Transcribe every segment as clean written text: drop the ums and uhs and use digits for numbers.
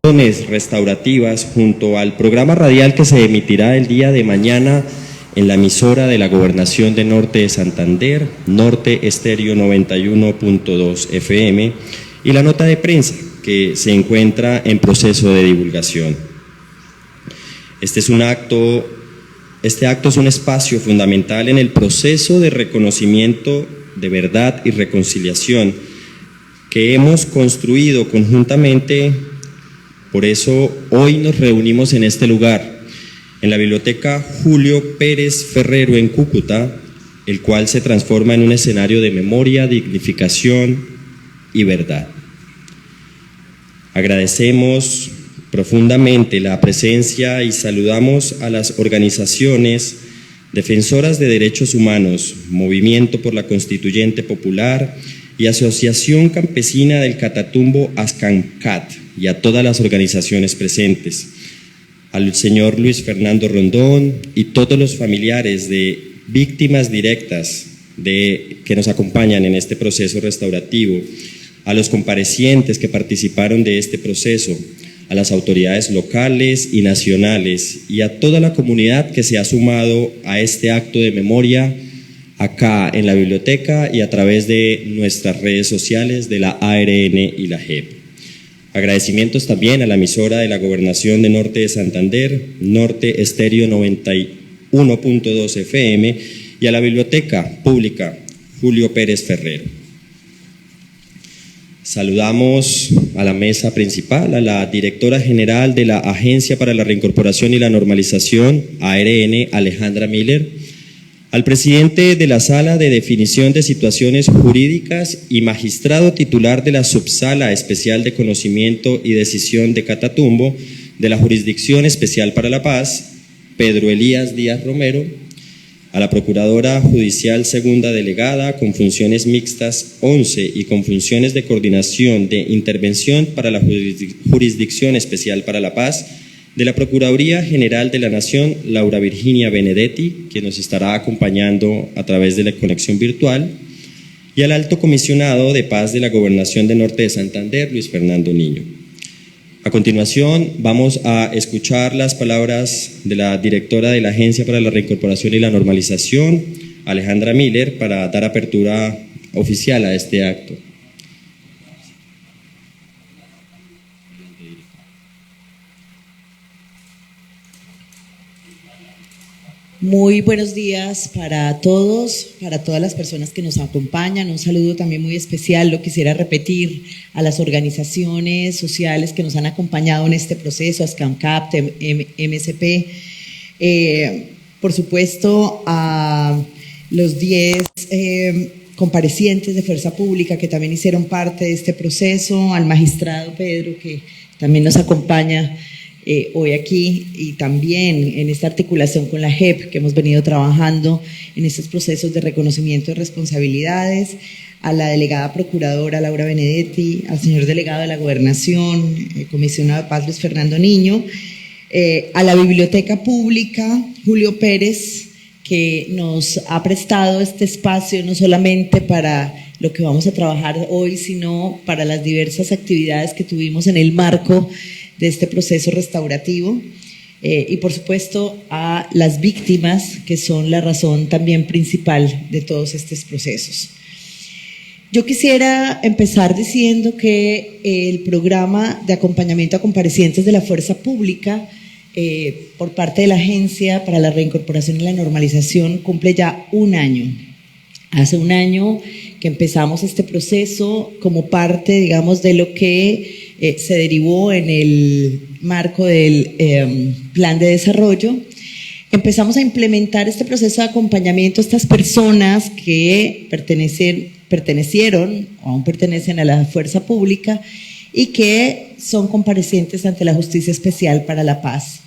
Restaurativas junto al programa radial que se emitirá el día de mañana en la emisora de la Gobernación de Norte de Santander, Norte Estéreo 91.2 FM, y la nota de prensa que se encuentra en proceso de divulgación. Este acto es un espacio fundamental en el proceso de reconocimiento de verdad y reconciliación que hemos construido conjuntamente. Por eso hoy nos reunimos en este lugar, en la Biblioteca Julio Pérez Ferrero en Cúcuta, el cual se transforma en un escenario de memoria, dignificación y verdad. Agradecemos profundamente la presencia y saludamos a las organizaciones defensoras de derechos humanos, Movimiento por la Constituyente Popular y Asociación Campesina del Catatumbo Ascancat, y a todas las organizaciones presentes, al señor Luis Fernando Rondón y todos los familiares de víctimas directas que nos acompañan en este proceso restaurativo, a los comparecientes que participaron de este proceso, a las autoridades locales y nacionales y a toda la comunidad que se ha sumado a este acto de memoria acá en la biblioteca y a través de nuestras redes sociales de la ARN y la JEP. Agradecimientos también a la emisora de la Gobernación de Norte de Santander, Norte Estéreo 91.2 FM, y a la Biblioteca Pública Julio Pérez Ferrero. Saludamos a la mesa principal, a la directora general de la Agencia para la Reincorporación y la Normalización, ARN, Alejandra Miller, al presidente de la Sala de Definición de Situaciones Jurídicas y magistrado titular de la Subsala Especial de Conocimiento y Decisión de Catatumbo de la Jurisdicción Especial para la Paz, Pedro Elías Díaz Romero, a la Procuradora Judicial Segunda Delegada con funciones mixtas 11 y con funciones de coordinación de intervención para la Jurisdicción Especial para la Paz, de la Procuraduría General de la Nación, Laura Virginia Benedetti, quien nos estará acompañando a través de la conexión virtual, y al Alto Comisionado de Paz de la Gobernación de Norte de Santander, Luis Fernando Niño. A continuación, vamos a escuchar las palabras de la directora de la Agencia para la Reincorporación y la Normalización, Alejandra Miller, para dar apertura oficial a este acto. Muy buenos días para todos, para todas las personas que nos acompañan. Un saludo también muy especial, lo quisiera repetir, a las organizaciones sociales que nos han acompañado en este proceso, a SCAMCAP, MSP, por supuesto a los 10 comparecientes de Fuerza Pública que también hicieron parte de este proceso, al magistrado Pedro que también nos acompaña hoy aquí, y también en esta articulación con la JEP que hemos venido trabajando en estos procesos de reconocimiento de responsabilidades, a la delegada procuradora Laura Benedetti, al señor delegado de la Gobernación, comisionado de Paz Luis Fernando Niño, a la Biblioteca Pública Julio Pérez, que nos ha prestado este espacio no solamente para lo que vamos a trabajar hoy, sino para las diversas actividades que tuvimos en el marco de este proceso restaurativo, y por supuesto a las víctimas, que son la razón también principal de todos estos procesos. Yo quisiera empezar diciendo que el programa de acompañamiento a comparecientes de la Fuerza Pública por parte de la Agencia para la Reincorporación y la Normalización cumple ya un año. Hace un año que empezamos este proceso como parte, digamos, de lo que se derivó en el marco del plan de desarrollo. Empezamos a implementar este proceso de acompañamiento a estas personas que pertenecieron o aún pertenecen a la Fuerza Pública y que son comparecientes ante la Justicia Especial para la Paz.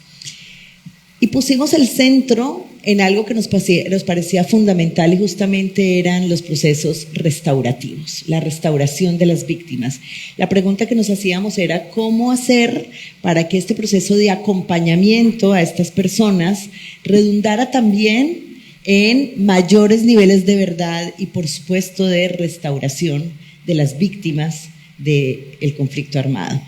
Y pusimos el centro en algo que nos parecía fundamental, y justamente eran los procesos restaurativos, la restauración de las víctimas. La pregunta que nos hacíamos era cómo hacer para que este proceso de acompañamiento a estas personas redundara también en mayores niveles de verdad y, por supuesto, de restauración de las víctimas del conflicto armado.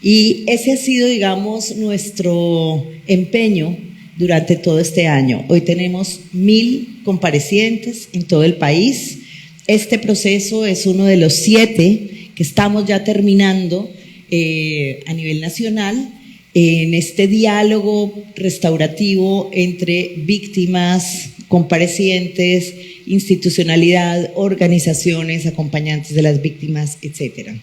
Y ese ha sido, digamos, nuestro empeño durante todo este año. Hoy tenemos 1.000 comparecientes en todo el país. Este proceso es uno de los 7 que estamos ya terminando a nivel nacional en este diálogo restaurativo entre víctimas, comparecientes, institucionalidad, organizaciones, acompañantes de las víctimas, etcétera.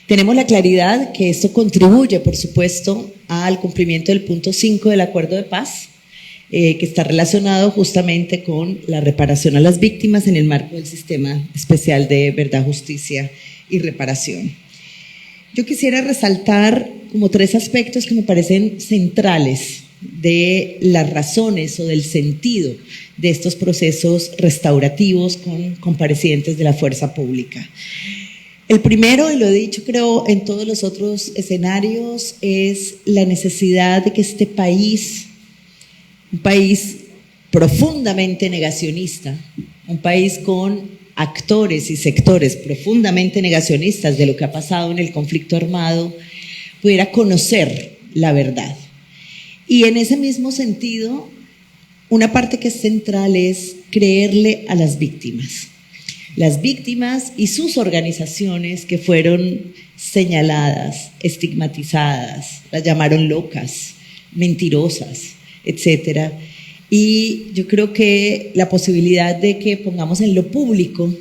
Tenemos la claridad que esto contribuye, por supuesto, al cumplimiento del punto 5 del Acuerdo de Paz, que está relacionado justamente con la reparación a las víctimas en el marco del Sistema Especial de Verdad, Justicia y Reparación. Yo quisiera resaltar como 3 aspectos que me parecen centrales de las razones o del sentido de estos procesos restaurativos con comparecientes de la fuerza pública. El primero, y lo he dicho creo en todos los otros escenarios, es la necesidad de que este país, un país profundamente negacionista, un país con actores y sectores profundamente negacionistas de lo que ha pasado en el conflicto armado, pudiera conocer la verdad. Y en ese mismo sentido, una parte que es central es creerle a las víctimas. Las víctimas y sus organizaciones que fueron señaladas, estigmatizadas, las llamaron locas, mentirosas, etcétera. Y yo creo que la posibilidad de que pongamos en lo público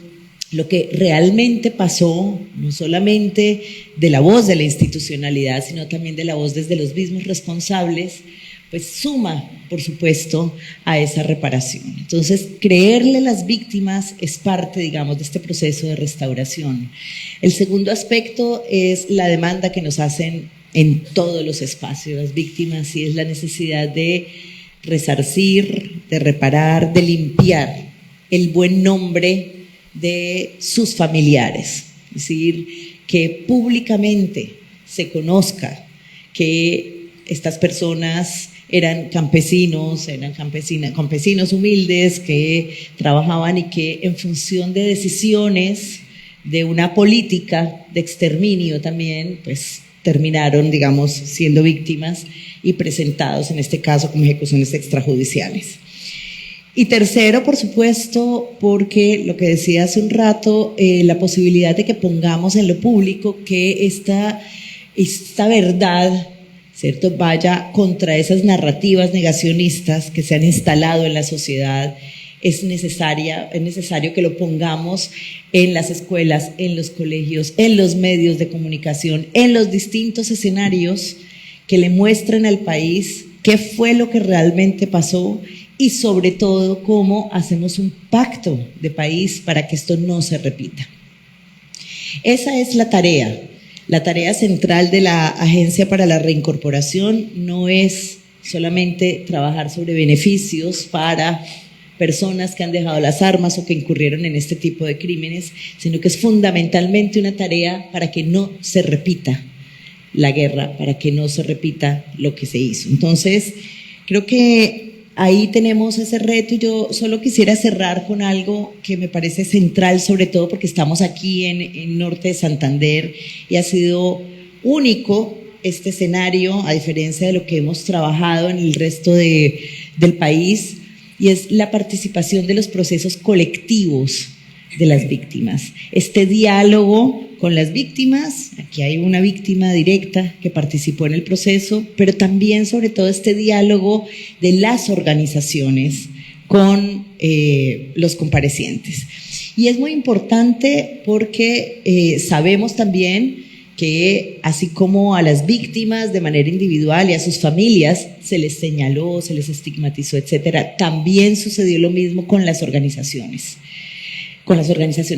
lo que realmente pasó, no solamente de la voz de la institucionalidad, sino también de la voz desde los mismos responsables, pues suma, por supuesto, a esa reparación. Entonces, creerle a las víctimas es parte, digamos, de este proceso de restauración. El segundo aspecto es la demanda que nos hacen en todos los espacios las víctimas, y es la necesidad de resarcir, de reparar, de limpiar el buen nombre de sus familiares. Es decir, que públicamente se conozca que estas personas eran campesinos humildes que trabajaban y que en función de decisiones de una política de exterminio también, pues terminaron, digamos, siendo víctimas y presentados en este caso como ejecuciones extrajudiciales. Y tercero, por supuesto, porque lo que decía hace un rato, la posibilidad de que pongamos en lo público que esta verdad, ¿cierto?, vaya contra esas narrativas negacionistas que se han instalado en la sociedad. Es necesario que lo pongamos en las escuelas, en los colegios, en los medios de comunicación, en los distintos escenarios que le muestren al país qué fue lo que realmente pasó y sobre todo cómo hacemos un pacto de país para que esto no se repita. Esa es la tarea. La tarea central de la Agencia para la Reincorporación no es solamente trabajar sobre beneficios para personas que han dejado las armas o que incurrieron en este tipo de crímenes, sino que es fundamentalmente una tarea para que no se repita la guerra, para que no se repita lo que se hizo. Entonces, creo que ahí tenemos ese reto y yo solo quisiera cerrar con algo que me parece central, sobre todo porque estamos aquí en Norte de Santander y ha sido único este escenario, a diferencia de lo que hemos trabajado en el resto del país, y es la participación de los procesos colectivos de las víctimas. Este diálogo con las víctimas, aquí hay una víctima directa que participó en el proceso, pero también sobre todo este diálogo de las organizaciones con los comparecientes. Y es muy importante porque sabemos también que así como a las víctimas de manera individual y a sus familias se les señaló, se les estigmatizó, etcétera, también sucedió lo mismo con las organizaciones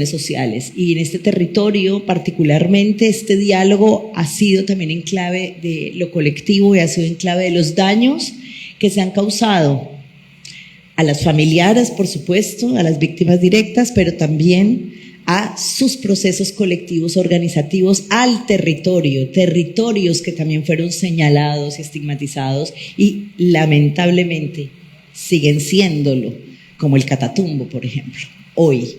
sociales. Y en este territorio particularmente este diálogo ha sido también en clave de lo colectivo y ha sido en clave de los daños que se han causado a las familiares, por supuesto, a las víctimas directas, pero también a sus procesos colectivos organizativos, al territorios que también fueron señalados y estigmatizados y lamentablemente siguen siéndolo, como el Catatumbo, por ejemplo, hoy.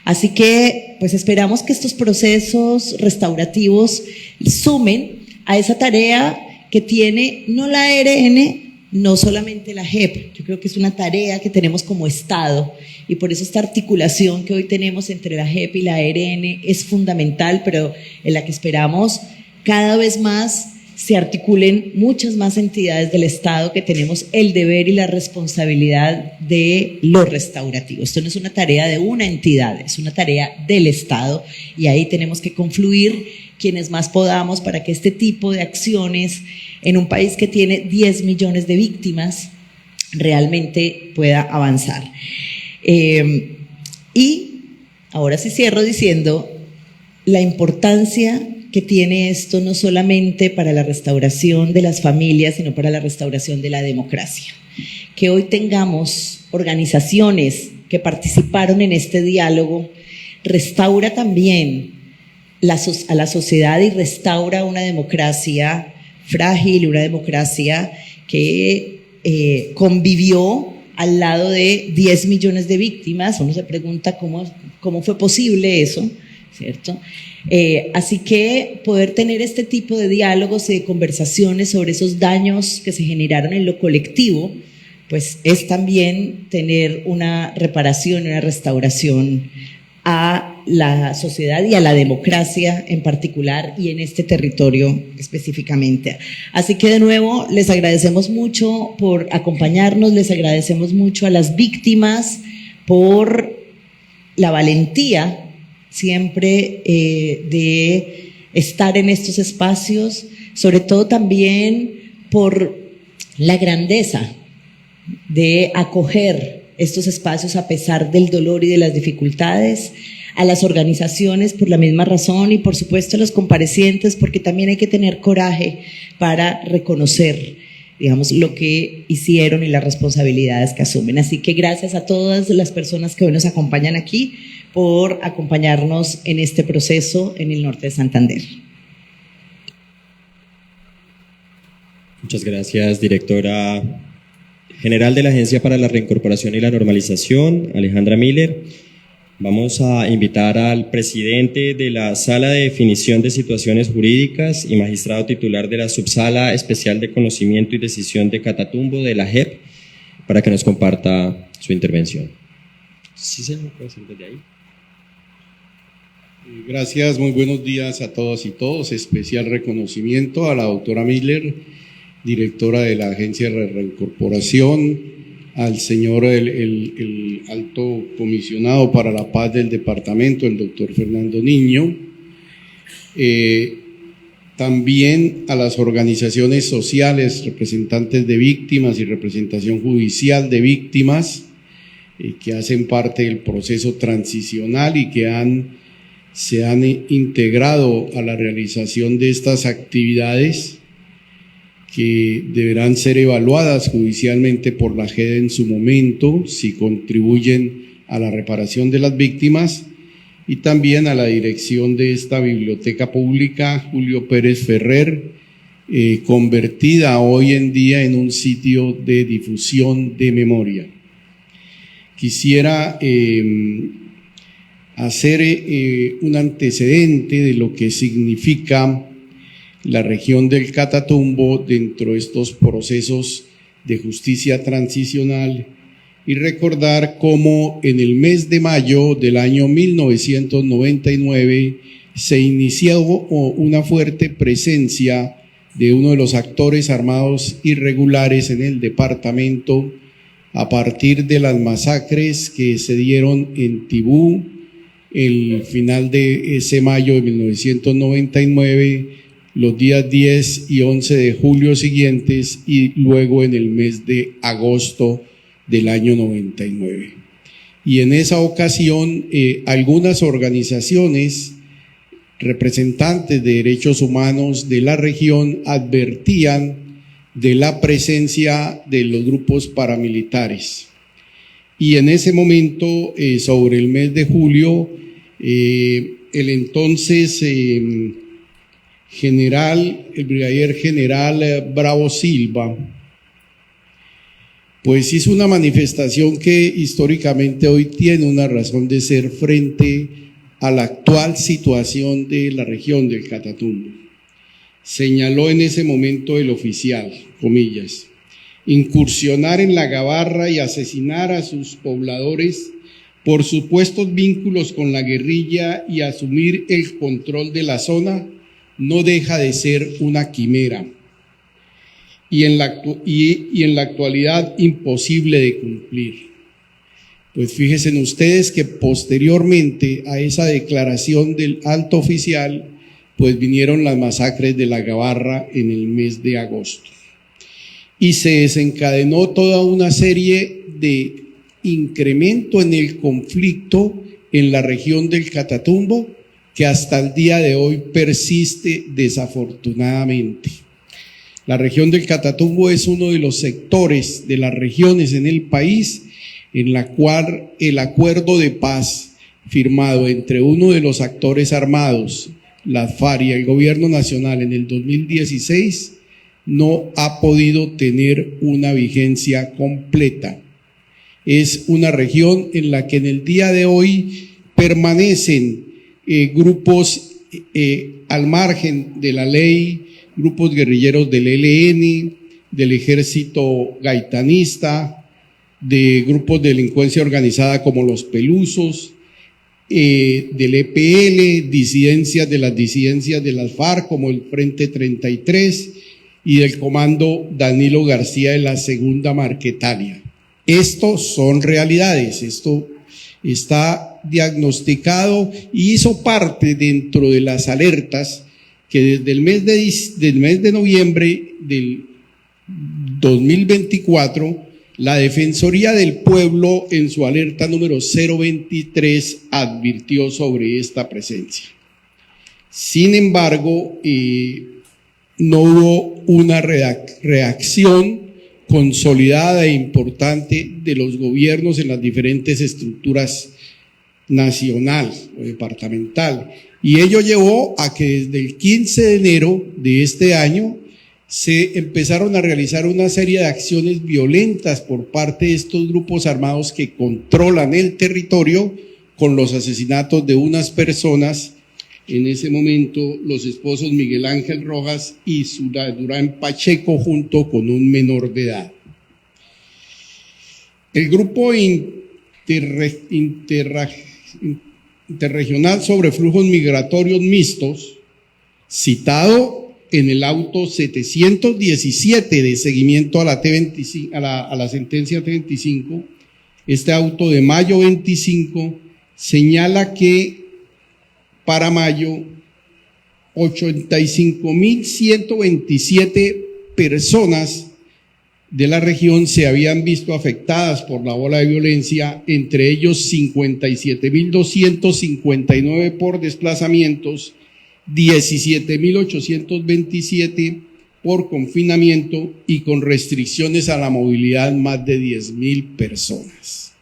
Así que pues esperamos que estos procesos restaurativos sumen a esa tarea que tiene no la ARN, no solamente la JEP. Yo creo que es una tarea que tenemos como Estado y por eso esta articulación que hoy tenemos entre la JEP y la ARN es fundamental, pero en la que esperamos cada vez más se articulen muchas más entidades del Estado que tenemos el deber y la responsabilidad de lo restaurativo. Esto no es una tarea de una entidad, es una tarea del Estado y ahí tenemos que confluir quienes más podamos para que este tipo de acciones en un país que tiene 10 millones de víctimas realmente pueda avanzar. Y ahora sí cierro diciendo la importancia que tiene esto no solamente para la restauración de las familias, sino para la restauración de la democracia. Que hoy tengamos organizaciones que participaron en este diálogo, restaura también a la sociedad y restaura una democracia frágil, una democracia que convivió al lado de 10 millones de víctimas. Uno se pregunta cómo fue posible eso, ¿cierto? Así que poder tener este tipo de diálogos y de conversaciones sobre esos daños que se generaron en lo colectivo, pues es también tener una reparación, una restauración a la sociedad y a la democracia en particular y en este territorio específicamente. Así que de nuevo les agradecemos mucho por acompañarnos, les agradecemos mucho a las víctimas por la valentía siempre de estar en estos espacios, sobre todo también por la grandeza de acoger estos espacios a pesar del dolor y de las dificultades, a las organizaciones por la misma razón y por supuesto a los comparecientes porque también hay que tener coraje para reconocer, digamos, lo que hicieron y las responsabilidades que asumen. Así que gracias a todas las personas que hoy nos acompañan aquí por acompañarnos en este proceso en el norte de Santander. Muchas gracias, directora general de la Agencia para la Reincorporación y la Normalización, Alejandra Miller. Vamos a invitar al presidente de la Sala de Definición de Situaciones Jurídicas y magistrado titular de la Subsala Especial de Conocimiento y Decisión de Catatumbo de la JEP para que nos comparta su intervención. Sí, señor, puede ser desde ahí. Gracias, muy buenos días a todas y todos. Especial reconocimiento a la doctora Miller, directora de la Agencia de Reincorporación, al señor el alto comisionado para la paz del departamento, el doctor Fernando Niño, también a las organizaciones sociales, representantes de víctimas y representación judicial de víctimas, que hacen parte del proceso transicional y que se han integrado a la realización de estas actividades que deberán ser evaluadas judicialmente por la JEP en su momento, si contribuyen a la reparación de las víctimas, y también a la dirección de esta biblioteca pública, Julio Pérez Ferrer, convertida hoy en día en un sitio de difusión de memoria. Quisiera hacer un antecedente de lo que significa la región del Catatumbo dentro de estos procesos de justicia transicional y recordar cómo en el mes de mayo del año 1999 se inició una fuerte presencia de uno de los actores armados irregulares en el departamento a partir de las masacres que se dieron en Tibú el final de ese mayo de 1999, los días 10 y 11 de julio siguientes y luego en el mes de agosto del año 99. Y en esa ocasión algunas organizaciones representantes de derechos humanos de la región advertían de la presencia de los grupos paramilitares. Y en ese momento, sobre el mes de julio, el entonces el brigadier general Bravo Silva, pues hizo una manifestación que históricamente hoy tiene una razón de ser frente a la actual situación de la región del Catatumbo. señaló en ese momento el oficial, comillas, incursionar en la Gabarra y asesinar a sus pobladores por supuestos vínculos con la guerrilla y asumir el control de la zona no deja de ser una quimera y en la actualidad imposible de cumplir. Pues fíjense ustedes que posteriormente a esa declaración del alto oficial, pues vinieron las masacres de la Gabarra en el mes de agosto. Y se desencadenó toda una serie de incremento en el conflicto en la región del Catatumbo, que hasta el día de hoy persiste desafortunadamente. La región del Catatumbo es uno de los sectores de las regiones en el país en la cual el acuerdo de paz firmado entre uno de los actores armados, las FARC y el gobierno nacional en el 2016, no ha podido tener una vigencia completa. Es una región en la que en el día de hoy permanecen grupos al margen de la ley, grupos guerrilleros del ELN, del ejército gaitanista, de grupos de delincuencia organizada como los Pelusos, del EPL, disidencias de las FARC como el Frente 33 y del Comando Danilo García de la Segunda Marquetalia. Estos son realidades, esto está diagnosticado y hizo parte dentro de las alertas que desde el mes de noviembre del 2024, la Defensoría del Pueblo en su alerta número 023 advirtió sobre esta presencia. Sin embargo, no hubo una reacción consolidada e importante de los gobiernos en las diferentes estructuras nacional o departamental. Y ello llevó a que desde el 15 de enero de este año se empezaron a realizar una serie de acciones violentas por parte de estos grupos armados que controlan el territorio con los asesinatos de unas personas, en ese momento los esposos Miguel Ángel Rojas y Durán Pacheco junto con un menor de edad. El grupo interregional sobre flujos migratorios mixtos, citado en el auto 717 de seguimiento a la sentencia T25, este auto de mayo 25 señala que para mayo 85.127 personas de la región se habían visto afectadas por la ola de violencia, entre ellos 57.259 por desplazamientos, 17.827 por confinamiento y con restricciones a la movilidad más de 10.000 personas.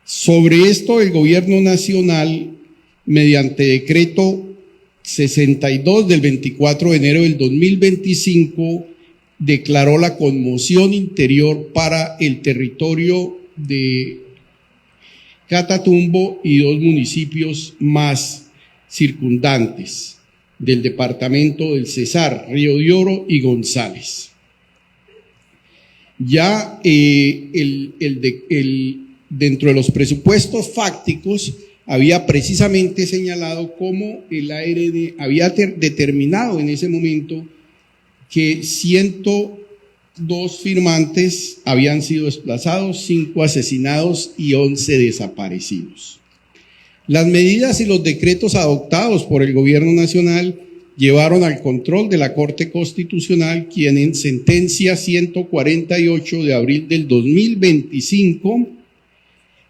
Sobre esto, el gobierno nacional, mediante decreto 62 del 24 de enero del 2025, declaró la conmoción interior para el territorio de Catatumbo y 2 municipios más circundantes del departamento del Cesar, Río de Oro y González. Ya dentro de los presupuestos fácticos había precisamente señalado cómo el ARN había determinado en ese momento que 102 firmantes habían sido desplazados, 5 asesinados y 11 desaparecidos. Las medidas y los decretos adoptados por el gobierno nacional llevaron al control de la Corte Constitucional, quien en sentencia 148 de abril del 2025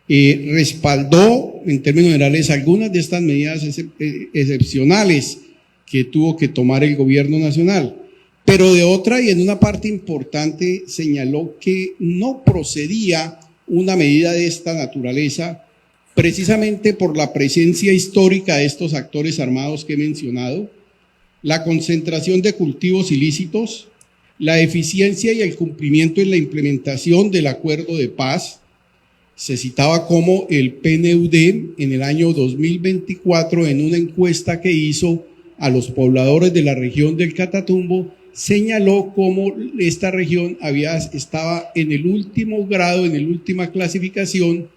respaldó en términos generales algunas de estas medidas excepcionales que tuvo que tomar el gobierno nacional. Pero de otra y en una parte importante señaló que no procedía una medida de esta naturaleza precisamente por la presencia histórica de estos actores armados que he mencionado, la concentración de cultivos ilícitos, la eficiencia y el cumplimiento en la implementación del acuerdo de paz. Se citaba como el PNUD en el año 2024 en una encuesta que hizo a los pobladores de la región del Catatumbo, señaló cómo esta región estaba en el último grado, en la última clasificación,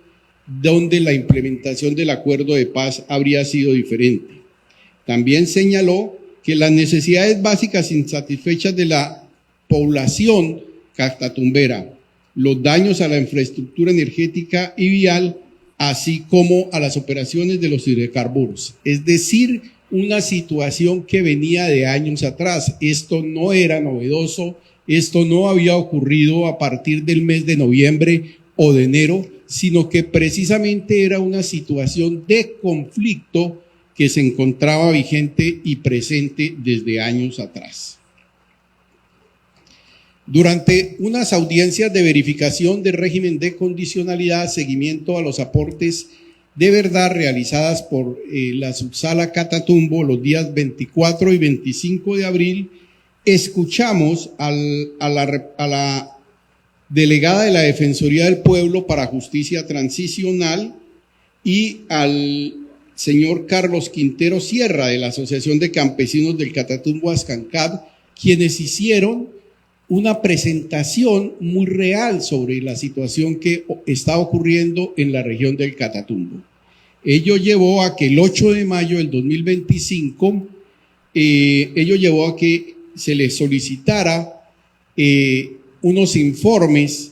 donde la implementación del acuerdo de paz habría sido diferente. También señaló que las necesidades básicas insatisfechas de la población catatumbera, los daños a la infraestructura energética y vial, así como a las operaciones de los hidrocarburos. Es decir, una situación que venía de años atrás. Esto no era novedoso, esto no había ocurrido a partir del mes de noviembre o de enero, sino que precisamente era una situación de conflicto que se encontraba vigente y presente desde años atrás. Durante unas audiencias de verificación del régimen de condicionalidad, seguimiento a los aportes de verdad realizadas por la subsala Catatumbo los días 24 y 25 de abril, escuchamos a la delegada de la Defensoría del Pueblo para Justicia Transicional y al señor Carlos Quintero Sierra de la Asociación de Campesinos del Catatumbo Ascancab, quienes hicieron una presentación muy real sobre la situación que está ocurriendo en la región del Catatumbo. Ello llevó a que el 8 de mayo del 2025, llevó a que se le solicitara unos informes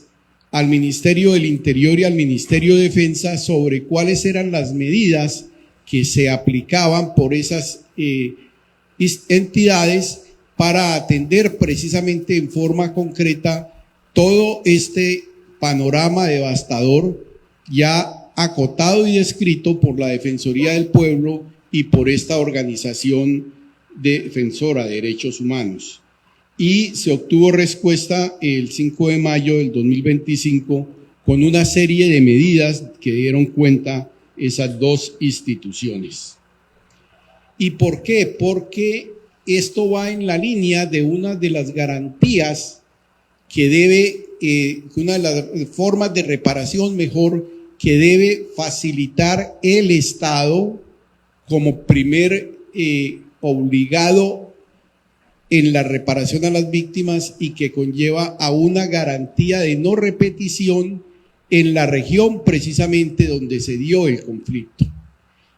al Ministerio del Interior y al Ministerio de Defensa sobre cuáles eran las medidas que se aplicaban por esas entidades para atender precisamente en forma concreta todo este panorama devastador ya acotado y descrito por la Defensoría del Pueblo y por esta organización defensora de derechos humanos. Y se obtuvo respuesta el 5 de mayo del 2025 con una serie de medidas que dieron cuenta esas dos instituciones. ¿Y por qué? Porque esto va en la línea de una de las garantías que debe, una de las formas de reparación mejor que debe facilitar el Estado como primer obligado en la reparación a las víctimas y que conlleva a una garantía de no repetición en la región precisamente donde se dio el conflicto.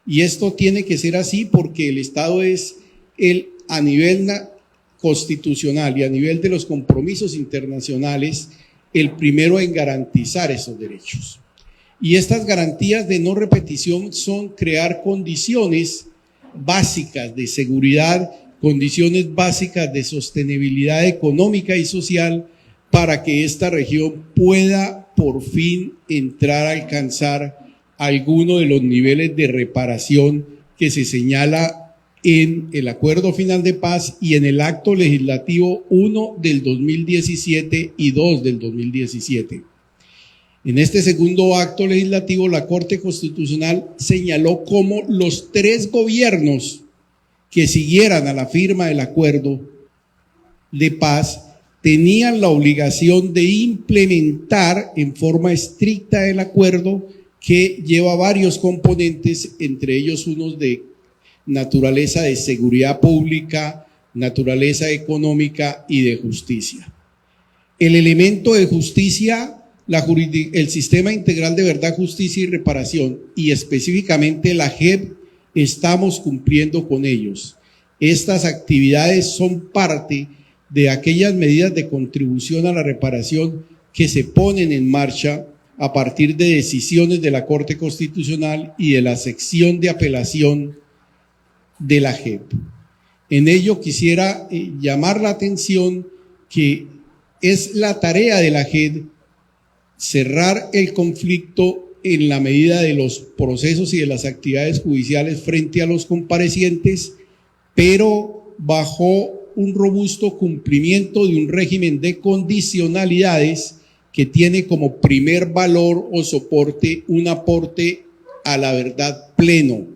Y esto tiene que ser así porque el Estado es a nivel constitucional y a nivel de los compromisos internacionales el primero en garantizar esos derechos. Y estas garantías de no repetición son crear condiciones básicas de seguridad, condiciones básicas de sostenibilidad económica y social para que esta región pueda por fin entrar a alcanzar alguno de los niveles de reparación que se señala en el Acuerdo Final de Paz y en el Acto Legislativo 1 del 2017 y 2 del 2017. En este segundo acto legislativo, la Corte Constitucional señaló cómo los 3 gobiernos que siguieran a la firma del Acuerdo de Paz tenían la obligación de implementar en forma estricta el acuerdo que lleva varios componentes, entre ellos unos de naturaleza de seguridad pública, naturaleza económica y de justicia. El elemento de justicia, el Sistema Integral de Verdad, Justicia y Reparación, y específicamente la JEP, estamos cumpliendo con ellos. Estas actividades son parte de aquellas medidas de contribución a la reparación que se ponen en marcha a partir de decisiones de la Corte Constitucional y de la sección de apelación de la JEP. En ello quisiera llamar la atención que es la tarea de la JEP cerrar el conflicto en la medida de los procesos y de las actividades judiciales frente a los comparecientes, pero bajo un robusto cumplimiento de un régimen de condicionalidades que tiene como primer valor o soporte un aporte a la verdad pleno,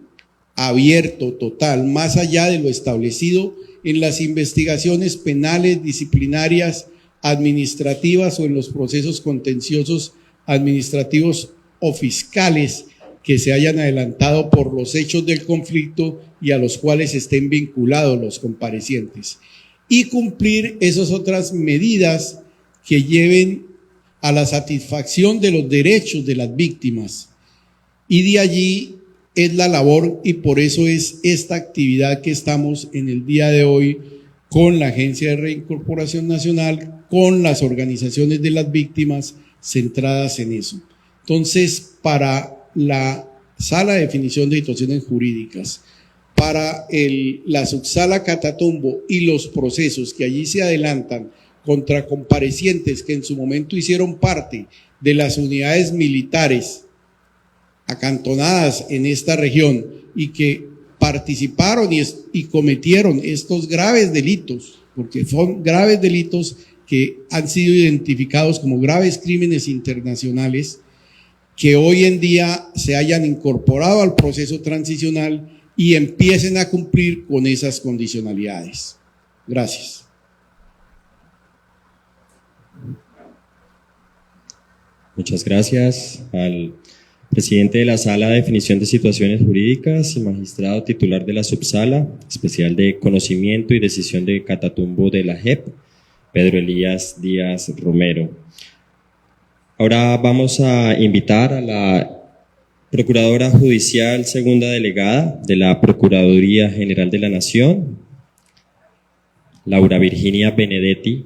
abierto, total, más allá de lo establecido en las investigaciones penales, disciplinarias, administrativas o en los procesos contenciosos administrativos o fiscales que se hayan adelantado por los hechos del conflicto y a los cuales estén vinculados los comparecientes. Y cumplir esas otras medidas que lleven a la satisfacción de los derechos de las víctimas. Y de allí es la labor, y por eso es esta actividad que estamos en el día de hoy con la Agencia de Reincorporación Nacional, con las organizaciones de las víctimas centradas en eso. Entonces, para la Sala de Definición de Situaciones Jurídicas, para la subsala Catatumbo y los procesos que allí se adelantan contra comparecientes que en su momento hicieron parte de las unidades militares acantonadas en esta región y que participaron y cometieron estos graves delitos, porque son graves delitos que han sido identificados como graves crímenes internacionales, que hoy en día se hayan incorporado al proceso transicional y empiecen a cumplir con esas condicionalidades. Gracias. Muchas gracias al presidente de la Sala de Definición de Situaciones Jurídicas y magistrado titular de la Subsala Especial de Conocimiento y Decisión de Catatumbo de la JEP, Pedro Elías Díaz Romero. Ahora vamos a invitar a la Procuradora Judicial Segunda Delegada de la Procuraduría General de la Nación, Laura Virginia Benedetti,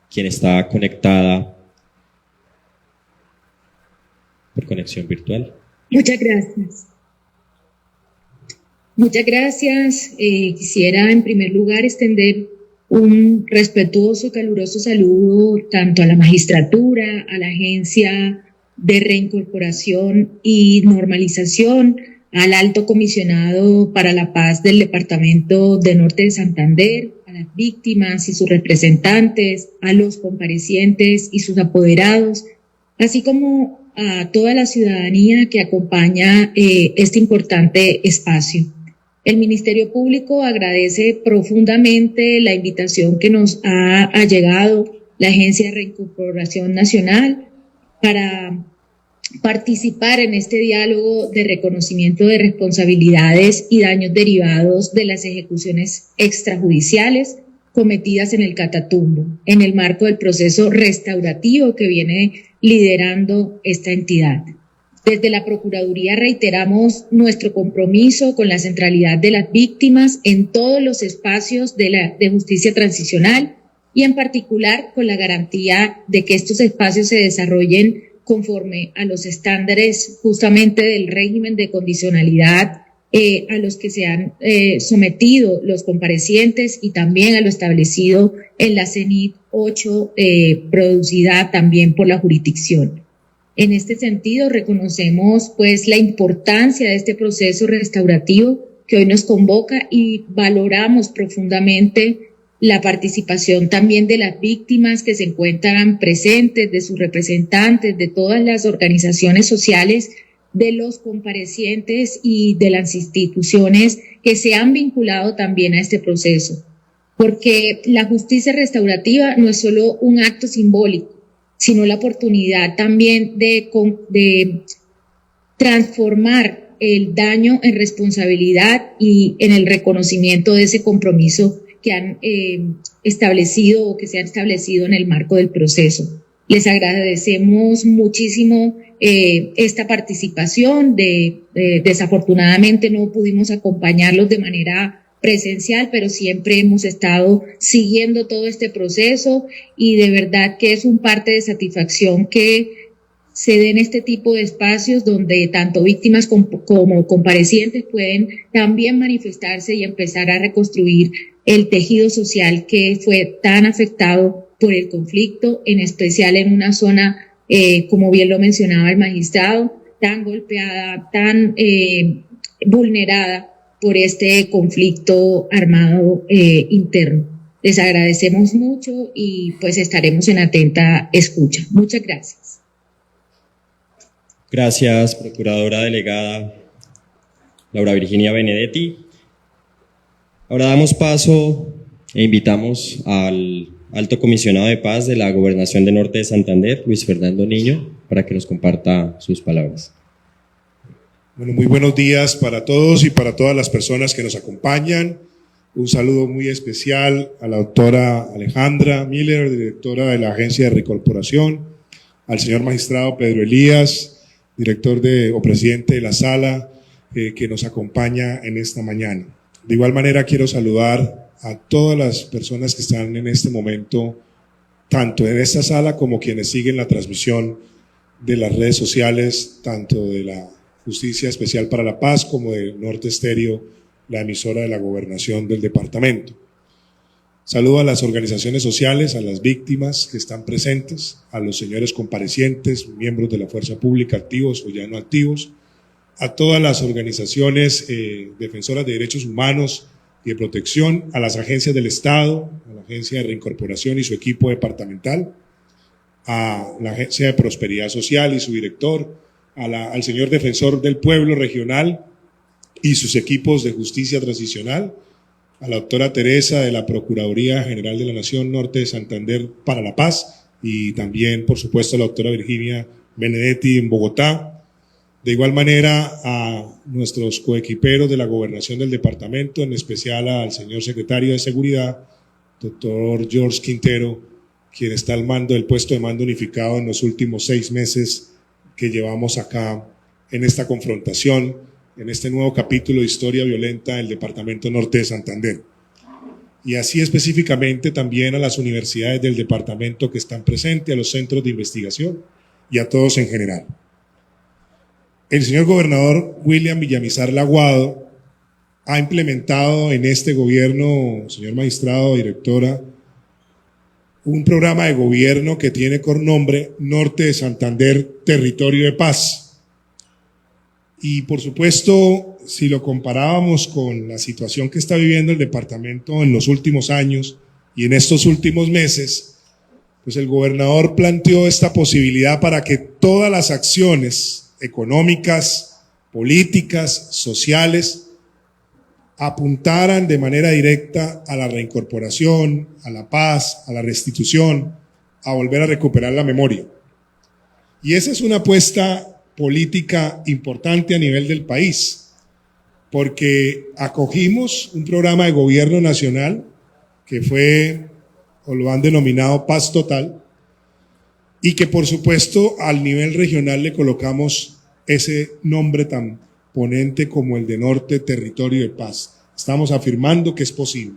quien está conectada por conexión virtual. Muchas gracias. Muchas gracias. Quisiera en primer lugar extender un respetuoso, caluroso saludo tanto a la magistratura, a la Agencia de Reincorporación y Normalización, al Alto Comisionado para la Paz del Departamento de Norte de Santander, a las víctimas y sus representantes, a los comparecientes y sus apoderados, así como a toda la ciudadanía que acompaña este importante espacio. El Ministerio Público agradece profundamente la invitación que nos ha llegado la Agencia de Reincorporación Nacional para participar en este diálogo de reconocimiento de responsabilidades y daños derivados de las ejecuciones extrajudiciales cometidas en el Catatumbo, en el marco del proceso restaurativo que viene liderando esta entidad. Desde la Procuraduría reiteramos nuestro compromiso con la centralidad de las víctimas en todos los espacios de justicia transicional y en particular con la garantía de que estos espacios se desarrollen conforme a los estándares justamente del régimen de condicionalidad a los que se han sometido los comparecientes y también a lo establecido en la CENIT 8 producida también por la jurisdicción. En este sentido, reconocemos pues la importancia de este proceso restaurativo que hoy nos convoca y valoramos profundamente la participación también de las víctimas que se encuentran presentes, de sus representantes, de todas las organizaciones sociales, de los comparecientes y de las instituciones que se han vinculado también a este proceso. Porque la justicia restaurativa no es solo un acto simbólico, sino la oportunidad también de transformar el daño en responsabilidad y en el reconocimiento de ese compromiso que han establecido o que se ha establecido en el marco del proceso. Les agradecemos muchísimo esta participación. Desafortunadamente no pudimos acompañarlos de manera presencial, pero siempre hemos estado siguiendo todo este proceso y de verdad que es un parte de satisfacción que se den este tipo de espacios donde tanto víctimas como comparecientes pueden también manifestarse y empezar a reconstruir el tejido social que fue tan afectado por el conflicto, en especial en una zona, como bien lo mencionaba el magistrado, tan golpeada, tan vulnerada por este conflicto armado interno. Les agradecemos mucho y pues estaremos en atenta escucha. Muchas gracias. Gracias, Procuradora Delegada Laura Virginia Benedetti. Ahora damos paso e invitamos al Alto Comisionado de Paz de la Gobernación de Norte de Santander, Luis Fernando Niño, para que nos comparta sus palabras. Bueno, muy buenos días para todos y para todas las personas que nos acompañan. Un saludo muy especial a la doctora Alejandra Miller, directora de la Agencia de Reincorporación, al señor magistrado Pedro Elías, director o presidente de la sala, que nos acompaña en esta mañana. De igual manera quiero saludar a todas las personas que están en este momento, tanto en esta sala como quienes siguen la transmisión de las redes sociales, tanto de la Justicia Especial para la Paz como de Norte Estéreo, la emisora de la Gobernación del departamento. Saludo a las organizaciones sociales, a las víctimas que están presentes, a los señores comparecientes, miembros de la fuerza pública activos o ya no activos, a todas las organizaciones defensoras de derechos humanos y de protección, a las agencias del Estado, a la Agencia de Reincorporación y su equipo departamental, a la Agencia de Prosperidad Social y su director, al señor defensor del pueblo regional y sus equipos de justicia transicional, a la doctora Teresa de la Procuraduría General de la Nación Norte de Santander para la Paz y también, por supuesto, a la doctora Virginia Benedetti en Bogotá. De igual manera, a nuestros coequiperos de la Gobernación del departamento, en especial al señor secretario de Seguridad, doctor George Quintero, quien está al mando del puesto de mando unificado en los últimos 6 meses que llevamos acá en esta confrontación, en este nuevo capítulo de historia violenta del Departamento Norte de Santander. Y así específicamente también a las universidades del departamento que están presentes, a los centros de investigación y a todos en general. El señor gobernador William Villamizar Laguado ha implementado en este gobierno, señor magistrado, directora, un programa de gobierno que tiene por nombre Norte de Santander, Territorio de Paz. Y por supuesto, si lo comparábamos con la situación que está viviendo el departamento en los últimos años y en estos últimos meses, pues el gobernador planteó esta posibilidad para que todas las acciones económicas, políticas, sociales, apuntaran de manera directa a la reincorporación, a la paz, a la restitución, a volver a recuperar la memoria. Y esa es una apuesta política importante a nivel del país, porque acogimos un programa de gobierno nacional que fue, o lo han denominado, Paz Total, y que por supuesto al nivel regional le colocamos ese nombre tan ponente como el de Norte, Territorio de Paz. Estamos afirmando que es posible.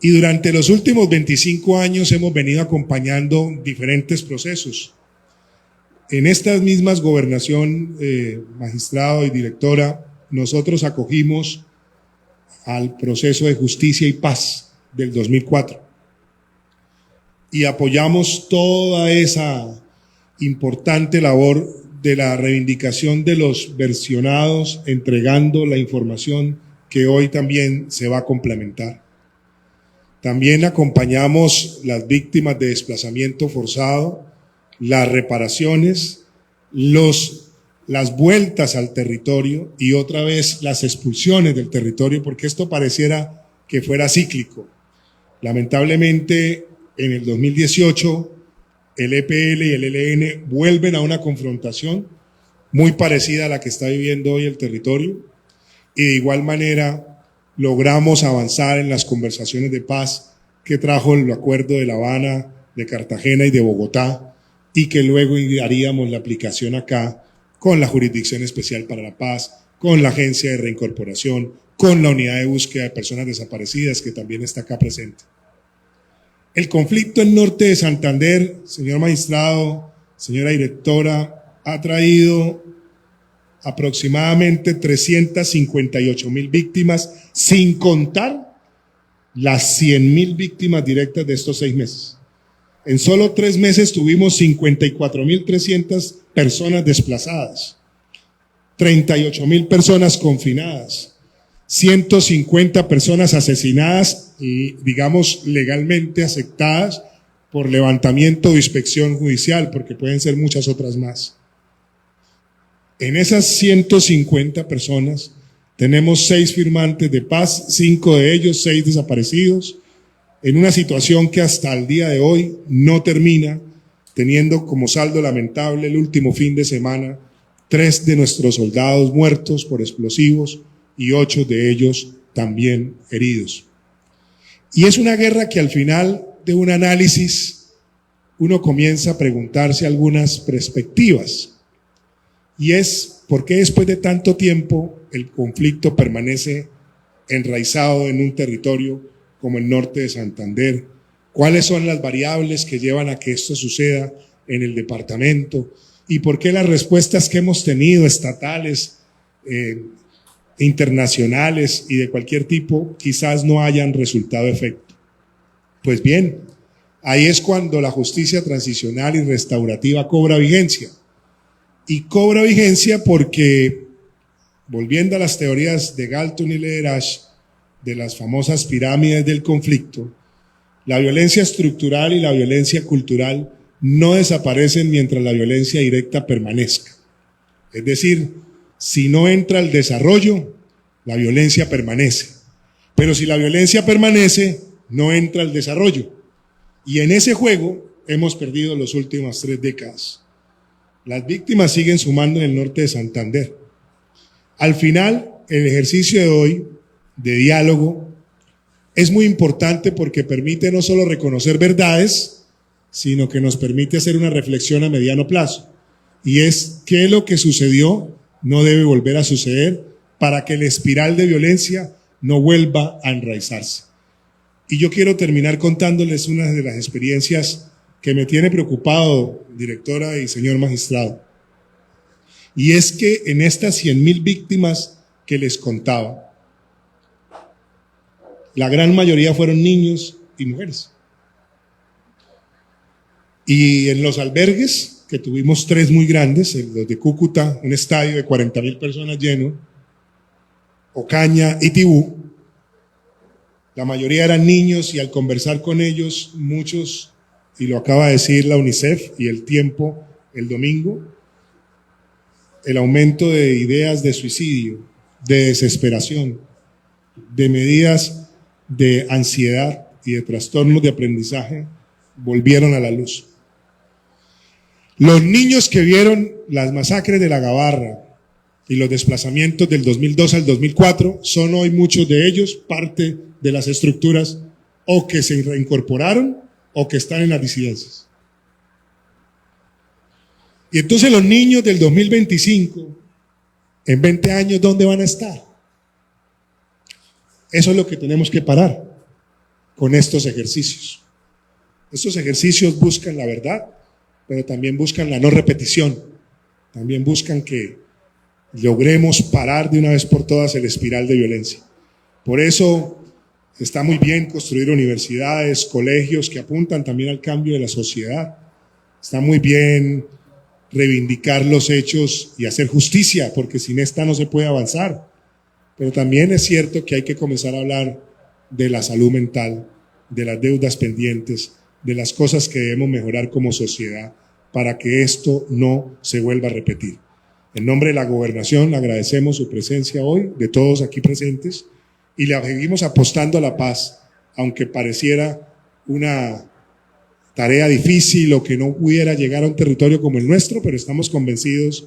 Y durante los últimos 25 años hemos venido acompañando diferentes procesos. En estas mismas gobernación, magistrado y directora, nosotros acogimos al proceso de justicia y paz del 2004 y apoyamos toda esa importante labor de la reivindicación de los versionados, entregando la información que hoy también se va a complementar. También acompañamos las víctimas de desplazamiento forzado, las reparaciones, las vueltas al territorio y otra vez las expulsiones del territorio, porque esto pareciera que fuera cíclico. Lamentablemente, en el 2018, el EPL y el ELN vuelven a una confrontación muy parecida a la que está viviendo hoy el territorio y de igual manera logramos avanzar en las conversaciones de paz que trajo el acuerdo de La Habana, de Cartagena y de Bogotá y que luego haríamos la aplicación acá con la Jurisdicción Especial para la Paz, con la Agencia de Reincorporación, con la Unidad de Búsqueda de Personas Desaparecidas que también está acá presente. El conflicto en Norte de Santander, señor magistrado, señora directora, ha traído aproximadamente 358.000 víctimas, sin contar las 100.000 víctimas directas de estos 6 meses. En solo 3 meses tuvimos 54.300 personas desplazadas, 38.000 personas confinadas, 150 personas asesinadas y, digamos, legalmente aceptadas por levantamiento o inspección judicial, porque pueden ser muchas otras más. En esas 150 personas tenemos 6 firmantes de paz, 5 de ellos, 6 desaparecidos, en una situación que hasta el día de hoy no termina, teniendo como saldo lamentable el último fin de semana 3 de nuestros soldados muertos por explosivos y 8 de ellos también heridos. Y es una guerra que al final de un análisis uno comienza a preguntarse algunas perspectivas. Y es, ¿por qué después de tanto tiempo el conflicto permanece enraizado en un territorio como el norte de Santander? ¿Cuáles son las variables que llevan a que esto suceda en el departamento? ¿Y por qué las respuestas que hemos tenido, estatales, internacionales y de cualquier tipo, quizás no hayan resultado efecto? Pues bien, ahí es cuando la justicia transicional y restaurativa cobra vigencia. Y cobra vigencia porque, volviendo a las teorías de Galton y Lederach, de las famosas pirámides del conflicto, la violencia estructural y la violencia cultural no desaparecen mientras la violencia directa permanezca. Es decir, si no entra el desarrollo, la violencia permanece. Pero si la violencia permanece, no entra el desarrollo. Y en ese juego hemos perdido las últimas 3 décadas. Las víctimas siguen sumando en el norte de Santander. Al final, el ejercicio de hoy, de diálogo, es muy importante porque permite no solo reconocer verdades, sino que nos permite hacer una reflexión a mediano plazo. Y es que lo que sucedió no debe volver a suceder para que la espiral de violencia no vuelva a enraizarse. Y yo quiero terminar contándoles una de las experiencias que me tiene preocupado, directora y señor magistrado. Y es que en estas 100,000 víctimas que les contaba, la gran mayoría fueron niños y mujeres. Y en los albergues, que tuvimos 3 muy grandes, los de Cúcuta, un estadio de 40,000 personas lleno, Ocaña y Tibú, la mayoría eran niños y al conversar con ellos, muchos, y lo acaba de decir la UNICEF y El Tiempo el domingo, el aumento de ideas de suicidio, de desesperación, de medidas de ansiedad y de trastornos de aprendizaje volvieron a la luz. Los niños que vieron las masacres de La Gabarra y los desplazamientos del 2002 al 2004 son hoy muchos de ellos parte de las estructuras o que se reincorporaron o que están en las disidencias. Y entonces los niños del 2025, en 20 años, ¿dónde van a estar? Eso es lo que tenemos que parar con estos ejercicios. Estos ejercicios buscan la verdad, pero también buscan la no repetición. También buscan que logremos parar de una vez por todas el espiral de violencia. Por eso está muy bien construir universidades, colegios que apuntan también al cambio de la sociedad. Está muy bien reivindicar los hechos y hacer justicia, porque sin esta no se puede avanzar. Pero también es cierto que hay que comenzar a hablar de la salud mental, de las deudas pendientes, de las cosas que debemos mejorar como sociedad para que esto no se vuelva a repetir. En nombre de la Gobernación, le agradecemos su presencia hoy, de todos aquí presentes, y le seguimos apostando a la paz, aunque pareciera una tarea difícil o que no pudiera llegar a un territorio como el nuestro, pero estamos convencidos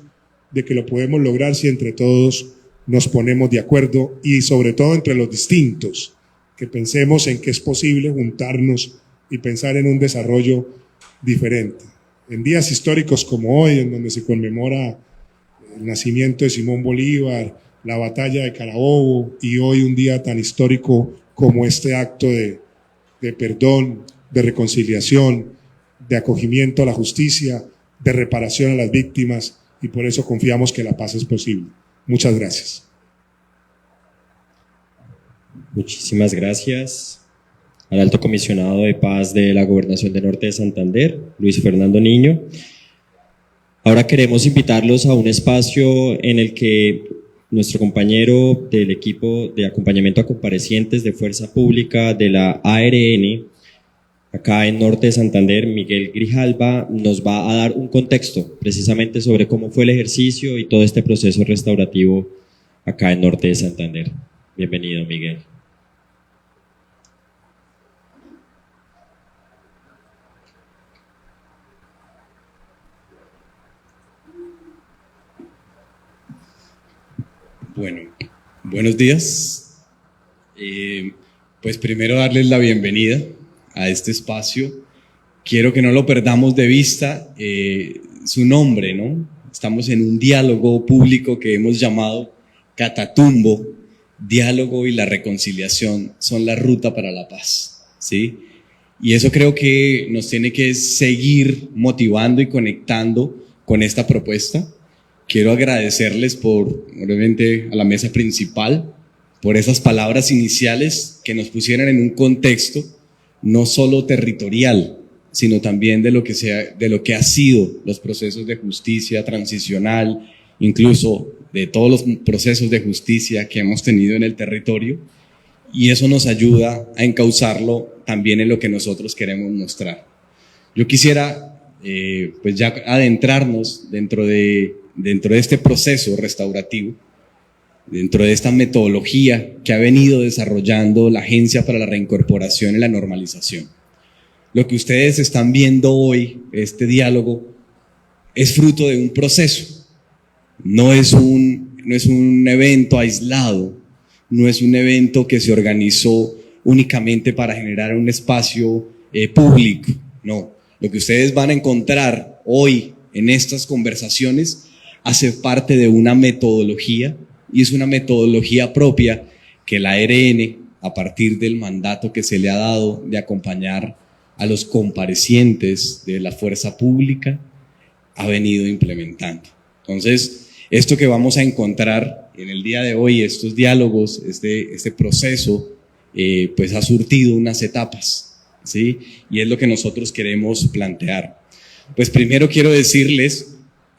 de que lo podemos lograr si entre todos nos ponemos de acuerdo y sobre todo entre los distintos, que pensemos en que es posible juntarnos y pensar en un desarrollo diferente. En días históricos como hoy, en donde se conmemora el nacimiento de Simón Bolívar, la batalla de Carabobo y hoy un día tan histórico como este acto de perdón, de reconciliación, de acogimiento a la justicia, de reparación a las víctimas, y por eso confiamos que la paz es posible. Muchas gracias. Muchísimas gracias al Alto Comisionado de Paz de la Gobernación de Norte de Santander, Luis Fernando Niño. Ahora queremos invitarlos a un espacio en el que nuestro compañero del equipo de acompañamiento a comparecientes de Fuerza Pública de la ARN, acá en Norte de Santander, Miguel Grijalva, nos va a dar un contexto precisamente sobre cómo fue el ejercicio y todo este proceso restaurativo acá en Norte de Santander. Bienvenido, Miguel. Bueno, buenos días. Pues primero darles la bienvenida a este espacio. Quiero que no lo perdamos de vista, su nombre, ¿no? Estamos en un diálogo público que hemos llamado Catatumbo, diálogo y la reconciliación son la ruta para la paz, ¿sí? Y eso creo que nos tiene que seguir motivando y conectando con esta propuesta. Quiero agradecerles obviamente, a la mesa principal, por esas palabras iniciales que nos pusieron en un contexto no solo territorial, sino también de lo que ha sido los procesos de justicia transicional, incluso de todos los procesos de justicia que hemos tenido en el territorio, y eso nos ayuda a encauzarlo también en lo que nosotros queremos mostrar. Yo quisiera pues ya adentrarnos dentro de este proceso restaurativo, dentro de esta metodología que ha venido desarrollando la Agencia para la Reincorporación y la Normalización. Lo que ustedes están viendo hoy, este diálogo, es fruto de un proceso. No es un evento aislado, no es un evento que se organizó únicamente para generar un espacio público. No, lo que ustedes van a encontrar hoy en estas conversaciones hace parte de una metodología, y es una metodología propia que la ARN, a partir del mandato que se le ha dado de acompañar a los comparecientes de la fuerza pública, ha venido implementando. Entonces, esto que vamos a encontrar en el día de hoy, estos diálogos, este proceso, pues ha surtido unas etapas, ¿sí? Y es lo que nosotros queremos plantear. Pues primero quiero decirles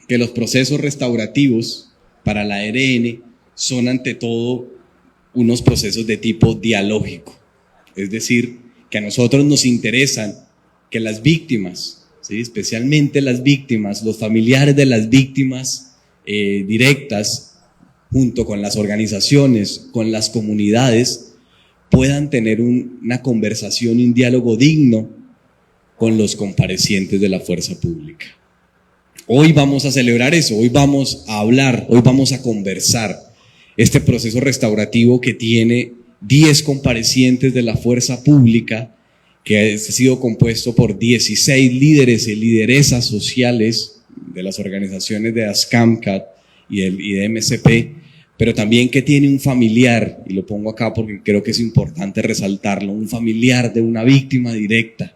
que los procesos restaurativos para la ARN son ante todo unos procesos de tipo dialógico, es decir, que a nosotros nos interesan que las víctimas, ¿sí? Especialmente las víctimas, los familiares de las víctimas directas, junto con las organizaciones, con las comunidades, puedan tener una conversación y un diálogo digno con los comparecientes de la fuerza pública. Hoy vamos a celebrar eso, hoy vamos a hablar, hoy vamos a conversar este proceso restaurativo que tiene 10 comparecientes de la fuerza pública, que ha sido compuesto por 16 líderes y lideresas sociales de las organizaciones de ASCAMCAT y de MCP, pero también que tiene un familiar, y lo pongo acá porque creo que es importante resaltarlo, un familiar de una víctima directa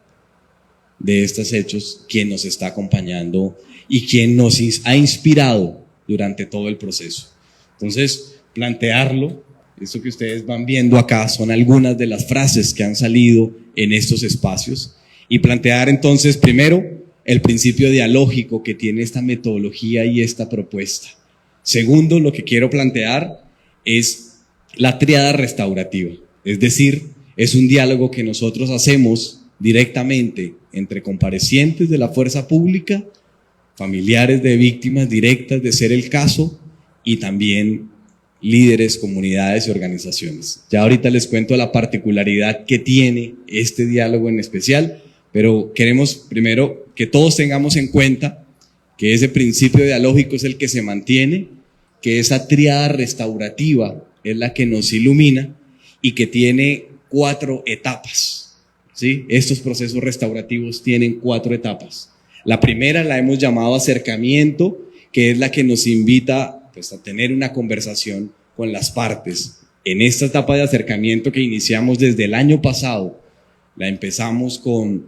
de estos hechos, quien nos está acompañando y quien nos ha inspirado durante todo el proceso. Entonces, plantearlo, esto que ustedes van viendo acá son algunas de las frases que han salido en estos espacios, y plantear entonces primero el principio dialógico que tiene esta metodología y esta propuesta. Segundo, lo que quiero plantear es la tríada restaurativa, es decir, es un diálogo que nosotros hacemos directamente entre comparecientes de la fuerza pública, familiares de víctimas directas de ser el caso, y también líderes, comunidades y organizaciones. Ya ahorita les cuento la particularidad que tiene este diálogo en especial, pero queremos primero que todos tengamos en cuenta que ese principio dialógico es el que se mantiene, que esa tríada restaurativa es la que nos ilumina y que tiene 4 etapas, ¿sí? Estos procesos restaurativos tienen 4 etapas. La primera la hemos llamado acercamiento, que es la que nos invita pues a tener una conversación con las partes. En esta etapa de acercamiento que iniciamos desde el año pasado, la empezamos con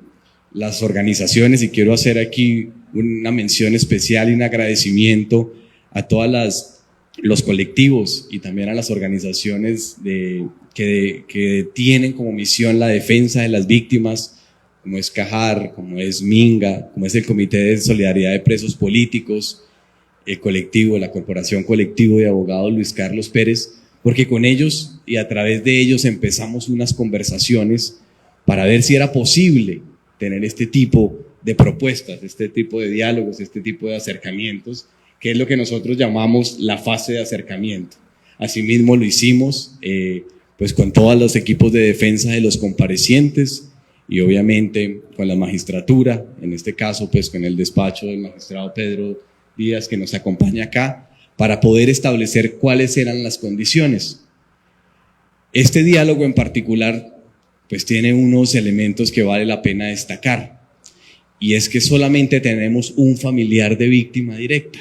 las organizaciones, y quiero hacer aquí una mención especial y un agradecimiento a todas los colectivos y también a las organizaciones que tienen como misión la defensa de las víctimas, como es CAJAR, como es MINGA, como es el Comité de Solidaridad de Presos Políticos, el colectivo, la Corporación Colectivo de Abogados Luis Carlos Pérez, porque con ellos y a través de ellos empezamos unas conversaciones para ver si era posible tener este tipo de propuestas, este tipo de diálogos, este tipo de acercamientos, que es lo que nosotros llamamos la fase de acercamiento. Asimismo lo hicimos pues con todos los equipos de defensa de los comparecientes y obviamente con la magistratura, en este caso pues con el despacho del magistrado Pedro Díaz, que nos acompaña acá, para poder establecer cuáles eran las condiciones. Este diálogo en particular pues tiene unos elementos que vale la pena destacar, y es que solamente tenemos un familiar de víctima directa,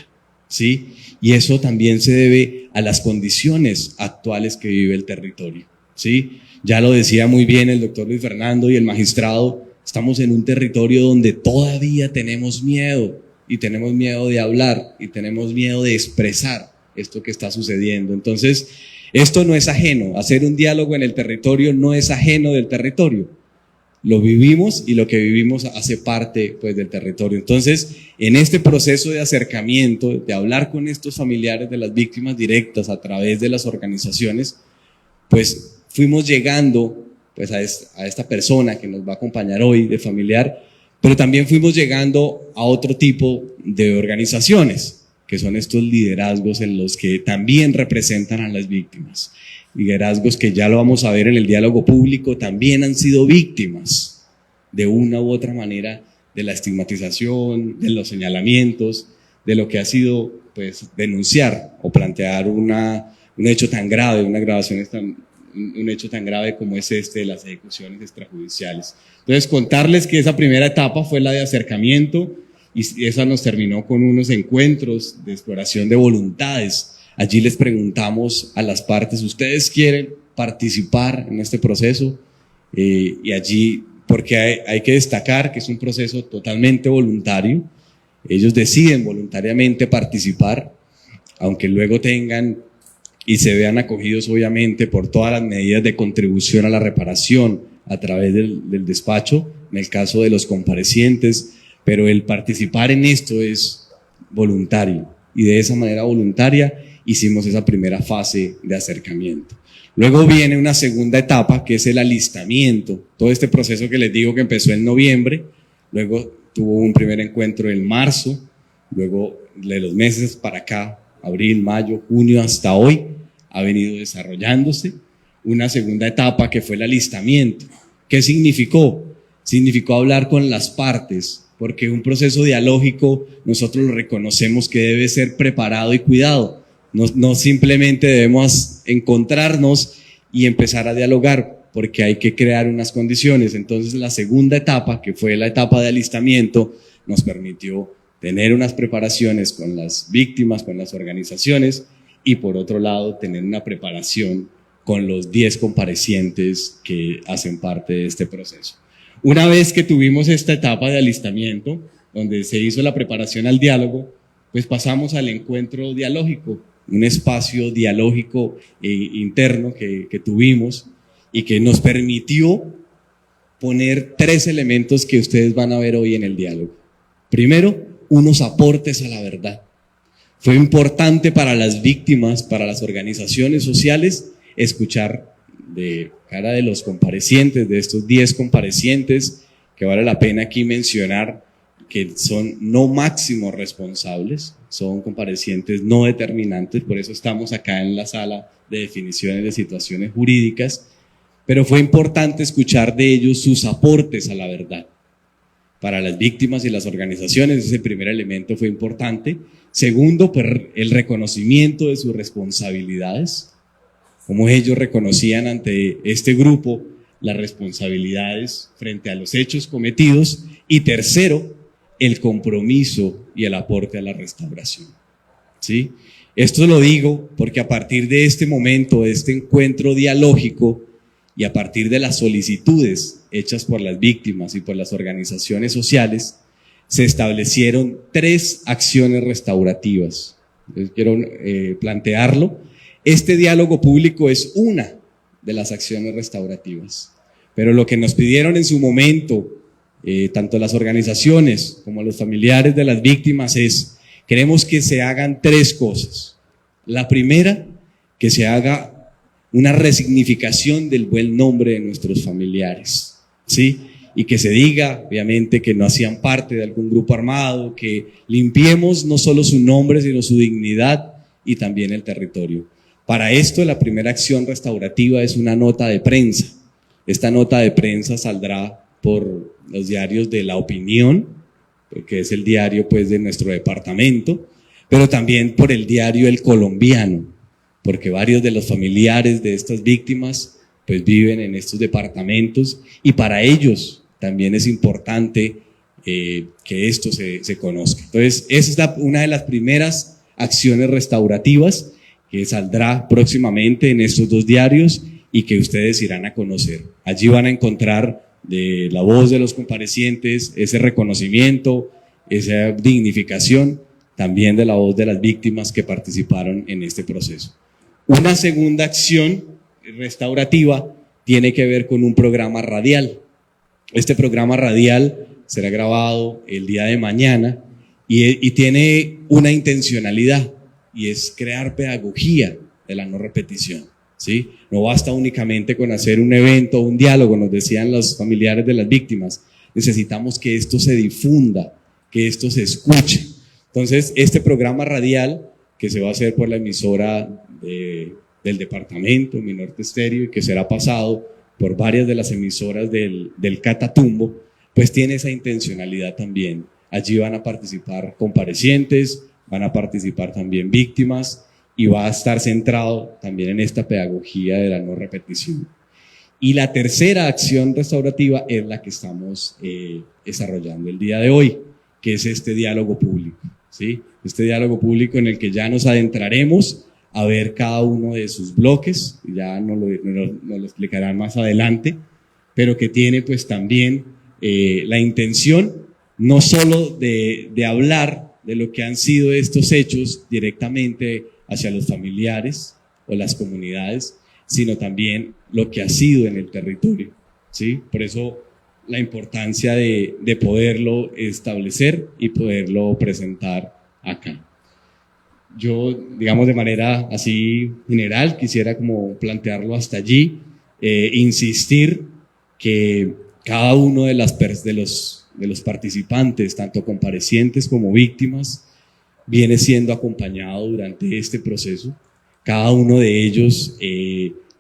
¿sí? Y eso también se debe a las condiciones actuales que vive el territorio, ¿sí? Ya lo decía muy bien el doctor Luis Fernando y el magistrado, estamos en un territorio donde todavía tenemos miedo, y tenemos miedo de hablar, y tenemos miedo de expresar esto que está sucediendo. Entonces, esto no es ajeno, hacer un diálogo en el territorio no es ajeno del territorio. Lo vivimos, y lo que vivimos hace parte pues del territorio. Entonces, en este proceso de acercamiento, de hablar con estos familiares de las víctimas directas a través de las organizaciones, pues fuimos llegando pues a esta persona que nos va a acompañar hoy de familiar, pero también fuimos llegando a otro tipo de organizaciones, que son estos liderazgos en los que también representan a las víctimas. Liderazgos que ya lo vamos a ver en el diálogo público, también han sido víctimas de una u otra manera de la estigmatización, de los señalamientos, de lo que ha sido pues denunciar o plantear un hecho tan grave, un hecho tan grave como es de las ejecuciones extrajudiciales. Entonces, contarles que esa primera etapa fue la de acercamiento, y esa nos terminó con unos encuentros de exploración de voluntades. Allí les preguntamos a las partes, ¿ustedes quieren participar en este proceso? Y allí, porque hay que destacar que es un proceso totalmente voluntario, ellos deciden voluntariamente participar, aunque luego tengan y se vean acogidos obviamente por todas las medidas de contribución a la reparación a través del despacho, en el caso de los comparecientes, pero el participar en esto es voluntario, y de esa manera voluntaria hicimos esa primera fase de acercamiento. Luego viene una segunda etapa, que es el alistamiento, todo este proceso que les digo que empezó en noviembre, luego tuvo un primer encuentro en marzo, luego de los meses para acá, abril, mayo, junio, hasta hoy, ha venido desarrollándose una segunda etapa que fue el alistamiento. ¿Qué significó? Significó hablar con las partes, porque un proceso dialógico nosotros lo reconocemos que debe ser preparado y cuidado. No simplemente debemos encontrarnos y empezar a dialogar, porque hay que crear unas condiciones. Entonces, la segunda etapa, que fue la etapa de alistamiento, nos permitió tener unas preparaciones con las víctimas, con las organizaciones, y por otro lado, tener una preparación con los 10 comparecientes que hacen parte de este proceso. Una vez que tuvimos esta etapa de alistamiento, donde se hizo la preparación al diálogo, pues pasamos al encuentro dialógico, un espacio dialógico interno que tuvimos, y que nos permitió poner 3 elementos que ustedes van a ver hoy en el diálogo. Primero, unos aportes a la verdad. Fue importante para las víctimas, para las organizaciones sociales, escuchar de cara de los comparecientes, de estos 10 comparecientes, que vale la pena aquí mencionar que son no máximos responsables, son comparecientes no determinantes, por eso estamos acá en la sala de definiciones de situaciones jurídicas, pero fue importante escuchar de ellos sus aportes a la verdad. Para las víctimas y las organizaciones, ese primer elemento fue importante. Segundo, pues el reconocimiento de sus responsabilidades, como ellos reconocían ante este grupo las responsabilidades frente a los hechos cometidos. Y tercero, el compromiso y el aporte a la restauración. ¿Sí? Esto lo digo porque a partir de este momento, de este encuentro dialógico, y a partir de las solicitudes hechas por las víctimas y por las organizaciones sociales, se establecieron 3 acciones restaurativas. Entonces, quiero plantearlo. Este diálogo público es una de las acciones restaurativas, pero lo que nos pidieron en su momento, tanto las organizaciones como los familiares de las víctimas, queremos que se hagan 3 cosas. La primera, que se haga una resignificación del buen nombre de nuestros familiares, ¿sí? Y que se diga, obviamente, que no hacían parte de algún grupo armado, que limpiemos no solo su nombre, sino su dignidad y también el territorio. Para esto, la primera acción restaurativa es una nota de prensa. Esta nota de prensa saldrá por los diarios de La Opinión, que es el diario pues de nuestro departamento, pero también por el diario El Colombiano, porque varios de los familiares de estas víctimas pues viven en estos departamentos y para ellos también es importante que esto se conozca. Entonces, esa es una de las primeras acciones restaurativas que saldrá próximamente en estos 2 diarios y que ustedes irán a conocer. Allí van a encontrar de la voz de los comparecientes, ese reconocimiento, esa dignificación, también de la voz de las víctimas que participaron en este proceso. Una segunda acción restaurativa tiene que ver con un programa radial. Este programa radial será grabado el día de mañana y tiene una intencionalidad, y es crear pedagogía de la no repetición, ¿sí? No basta únicamente con hacer un evento o un diálogo, nos decían los familiares de las víctimas, necesitamos que esto se difunda, que esto se escuche. Entonces, este programa radial que se va a hacer por la emisora del departamento, Minorte Estéreo, y que será pasado por varias de las emisoras del Catatumbo, pues tiene esa intencionalidad también. Allí van a participar comparecientes, van a participar también víctimas y va a estar centrado también en esta pedagogía de la no repetición. Y la tercera acción restaurativa es la que estamos desarrollando el día de hoy, que es este diálogo público, ¿sí? Este diálogo público en el que ya nos adentraremos a ver cada uno de sus bloques, ya nos lo explicarán más adelante, pero que tiene pues también la intención no solo de hablar de lo que han sido estos hechos directamente hacia los familiares o las comunidades, sino también lo que ha sido en el territorio, ¿sí? Por eso la importancia de poderlo establecer y poderlo presentar acá. Yo, digamos, de manera así general, quisiera como plantearlo hasta allí, insistir que cada uno de los participantes, tanto comparecientes como víctimas, viene siendo acompañado durante este proceso. Cada uno de ellos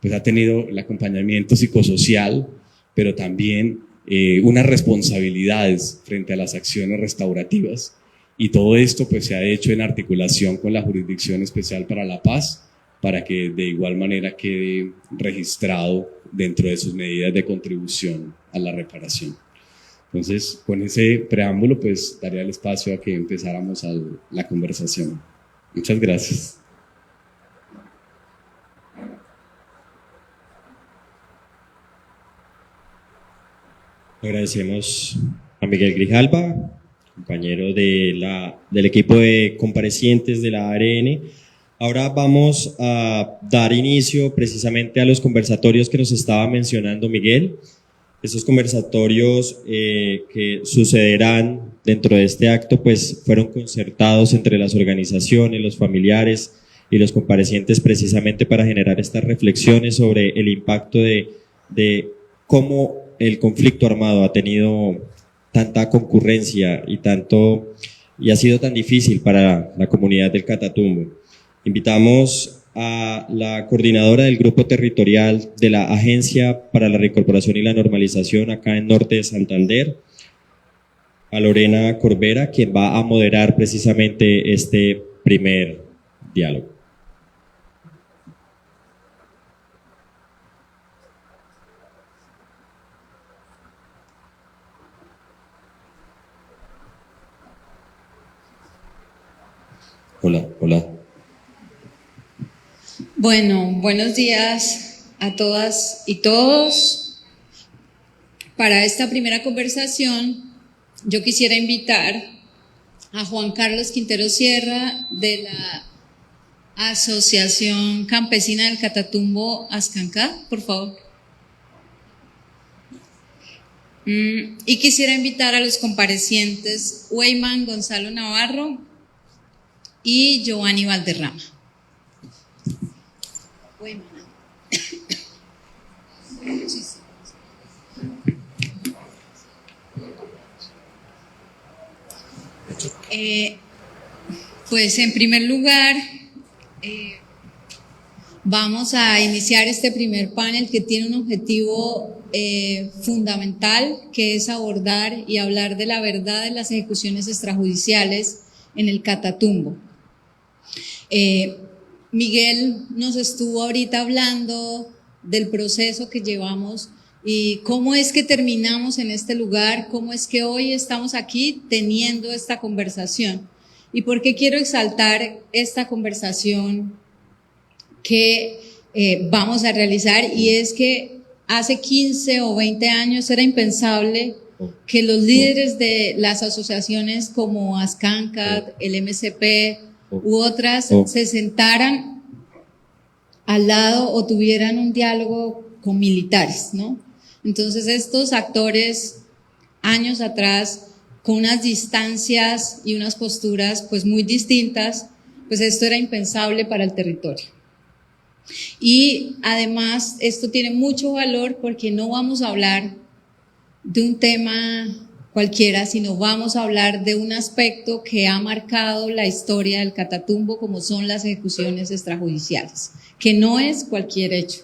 pues ha tenido el acompañamiento psicosocial, pero también unas responsabilidades frente a las acciones restaurativas, y todo esto pues se ha hecho en articulación con la Jurisdicción Especial para la Paz, para que de igual manera quede registrado dentro de sus medidas de contribución a la reparación. Entonces, con ese preámbulo, pues daría el espacio a que empezáramos la conversación. Muchas gracias. Agradecemos a Miguel Grijalva, compañero del equipo de comparecientes de la ARN. Ahora vamos a dar inicio precisamente a los conversatorios que nos estaba mencionando Miguel. Estos conversatorios que sucederán dentro de este acto pues fueron concertados entre las organizaciones, los familiares y los comparecientes precisamente para generar estas reflexiones sobre el impacto de cómo el conflicto armado ha tenido tanta concurrencia y ha sido tan difícil para la comunidad del Catatumbo. Invitamos a la coordinadora del grupo territorial de la Agencia para la Reincorporación y la Normalización acá en Norte de Santander, a Lorena Corbera, quien va a moderar precisamente este primer diálogo. Hola. Bueno, buenos días a todas y todos. Para esta primera conversación, yo quisiera invitar a Juan Carlos Quintero Sierra de la Asociación Campesina del Catatumbo Ascancá, por favor. Y quisiera invitar a los comparecientes Weyman Gonzalo Navarro y Giovanni Valderrama. Pues en primer lugar vamos a iniciar este primer panel que tiene un objetivo fundamental, que es abordar y hablar de la verdad de las ejecuciones extrajudiciales en el Catatumbo. Miguel nos estuvo ahorita hablando del proceso que llevamos y cómo es que terminamos en este lugar, cómo es que hoy estamos aquí teniendo esta conversación. ¿Y por qué quiero exaltar esta conversación que vamos a realizar? Y es que hace 15 o 20 años era impensable que los líderes de las asociaciones como ASCANCAT, el MCP u otras se sentaran al lado o tuvieran un diálogo con militares, ¿no? Entonces estos actores años atrás, con unas distancias y unas posturas pues muy distintas, pues esto era impensable para el territorio. Y además esto tiene mucho valor porque no vamos a hablar de un tema cualquiera, sino vamos a hablar de un aspecto que ha marcado la historia del Catatumbo, como son las ejecuciones extrajudiciales, que no es cualquier hecho,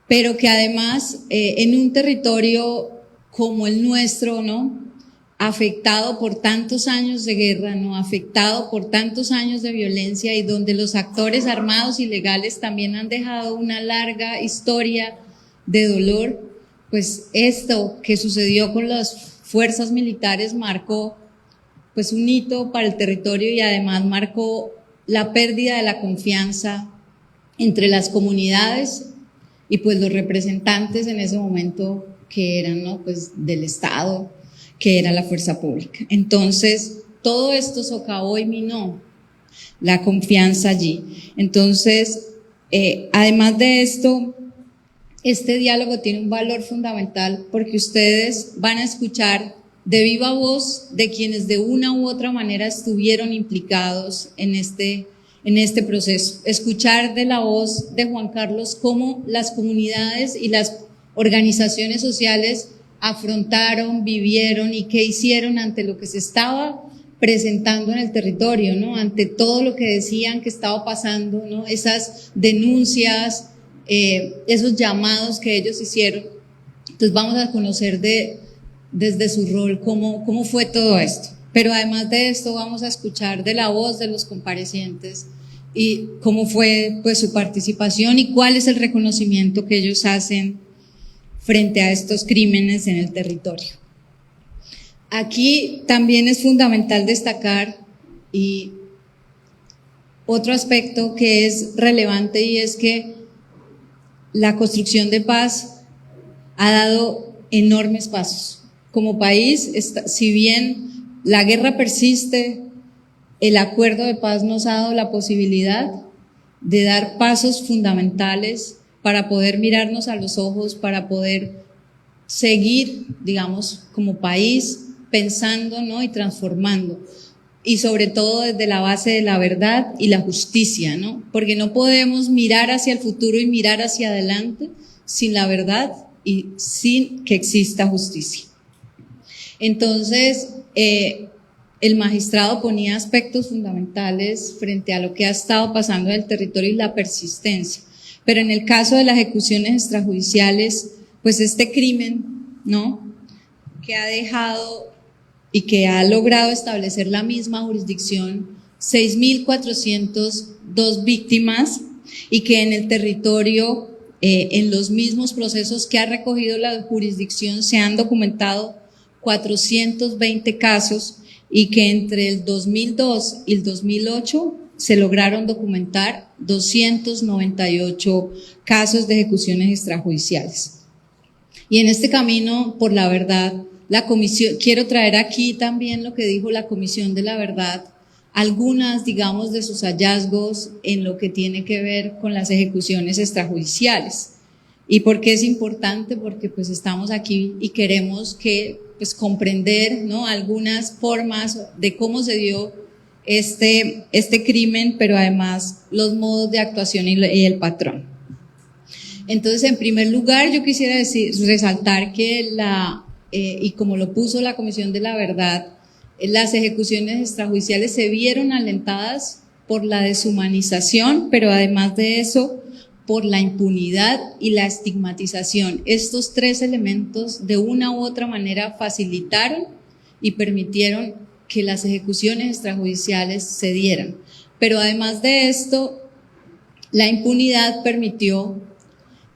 pero que además en un territorio como el nuestro, ¿no?, afectado por tantos años de guerra, ¿no?, afectado por tantos años de violencia y donde los actores armados y legales también han dejado una larga historia de dolor, pues esto que sucedió con las fuerzas militares marcó pues un hito para el territorio y además marcó la pérdida de la confianza entre las comunidades y pues los representantes en ese momento que eran, ¿no?, pues del Estado, que era la fuerza pública. Entonces, todo esto socavó y minó la confianza allí. Entonces, además de esto, este diálogo tiene un valor fundamental porque ustedes van a escuchar de viva voz de quienes de una u otra manera estuvieron implicados en este proceso. Escuchar de la voz de Juan Carlos cómo las comunidades y las organizaciones sociales afrontaron, vivieron y qué hicieron ante lo que se estaba presentando en el territorio, ¿no?, ante todo lo que decían que estaba pasando, ¿no?, esas denuncias, esos llamados que ellos hicieron. Entonces vamos a conocer desde su rol cómo fue todo esto. Pero además de esto vamos a escuchar de la voz de los comparecientes y cómo fue pues su participación y cuál es el reconocimiento que ellos hacen frente a estos crímenes en el territorio. Aquí también es fundamental destacar y otro aspecto que es relevante y es que la construcción de paz ha dado enormes pasos. Como país, si bien la guerra persiste, el acuerdo de paz nos ha dado la posibilidad de dar pasos fundamentales para poder mirarnos a los ojos, para poder seguir, digamos, como país, pensando, ¿no?, y transformando. Y sobre todo desde la base de la verdad y la justicia, ¿no? Porque no podemos mirar hacia el futuro y mirar hacia adelante sin la verdad y sin que exista justicia. Entonces, el magistrado ponía aspectos fundamentales frente a lo que ha estado pasando en el territorio y la persistencia. Pero en el caso de las ejecuciones extrajudiciales, pues este crimen, ¿no?, que ha dejado y que ha logrado establecer la misma jurisdicción, 6.402 víctimas, y que en el territorio, en los mismos procesos que ha recogido la jurisdicción, se han documentado 420 casos, y que entre el 2002 y el 2008 se lograron documentar 298 casos de ejecuciones extrajudiciales. Y en este camino por la verdad, la comisión, quiero traer aquí también lo que dijo la Comisión de la Verdad, algunas, digamos, de sus hallazgos en lo que tiene que ver con las ejecuciones extrajudiciales. ¿Y por qué es importante? Porque pues estamos aquí y queremos pues comprender, ¿no?, algunas formas de cómo se dio este crimen, pero además los modos de actuación y el patrón. Entonces, en primer lugar, yo quisiera resaltar que y como lo puso la Comisión de la Verdad, las ejecuciones extrajudiciales se vieron alentadas por la deshumanización, pero además de eso, por la impunidad y la estigmatización. Estos tres elementos de una u otra manera facilitaron y permitieron que las ejecuciones extrajudiciales se dieran. Pero además de esto, la impunidad permitió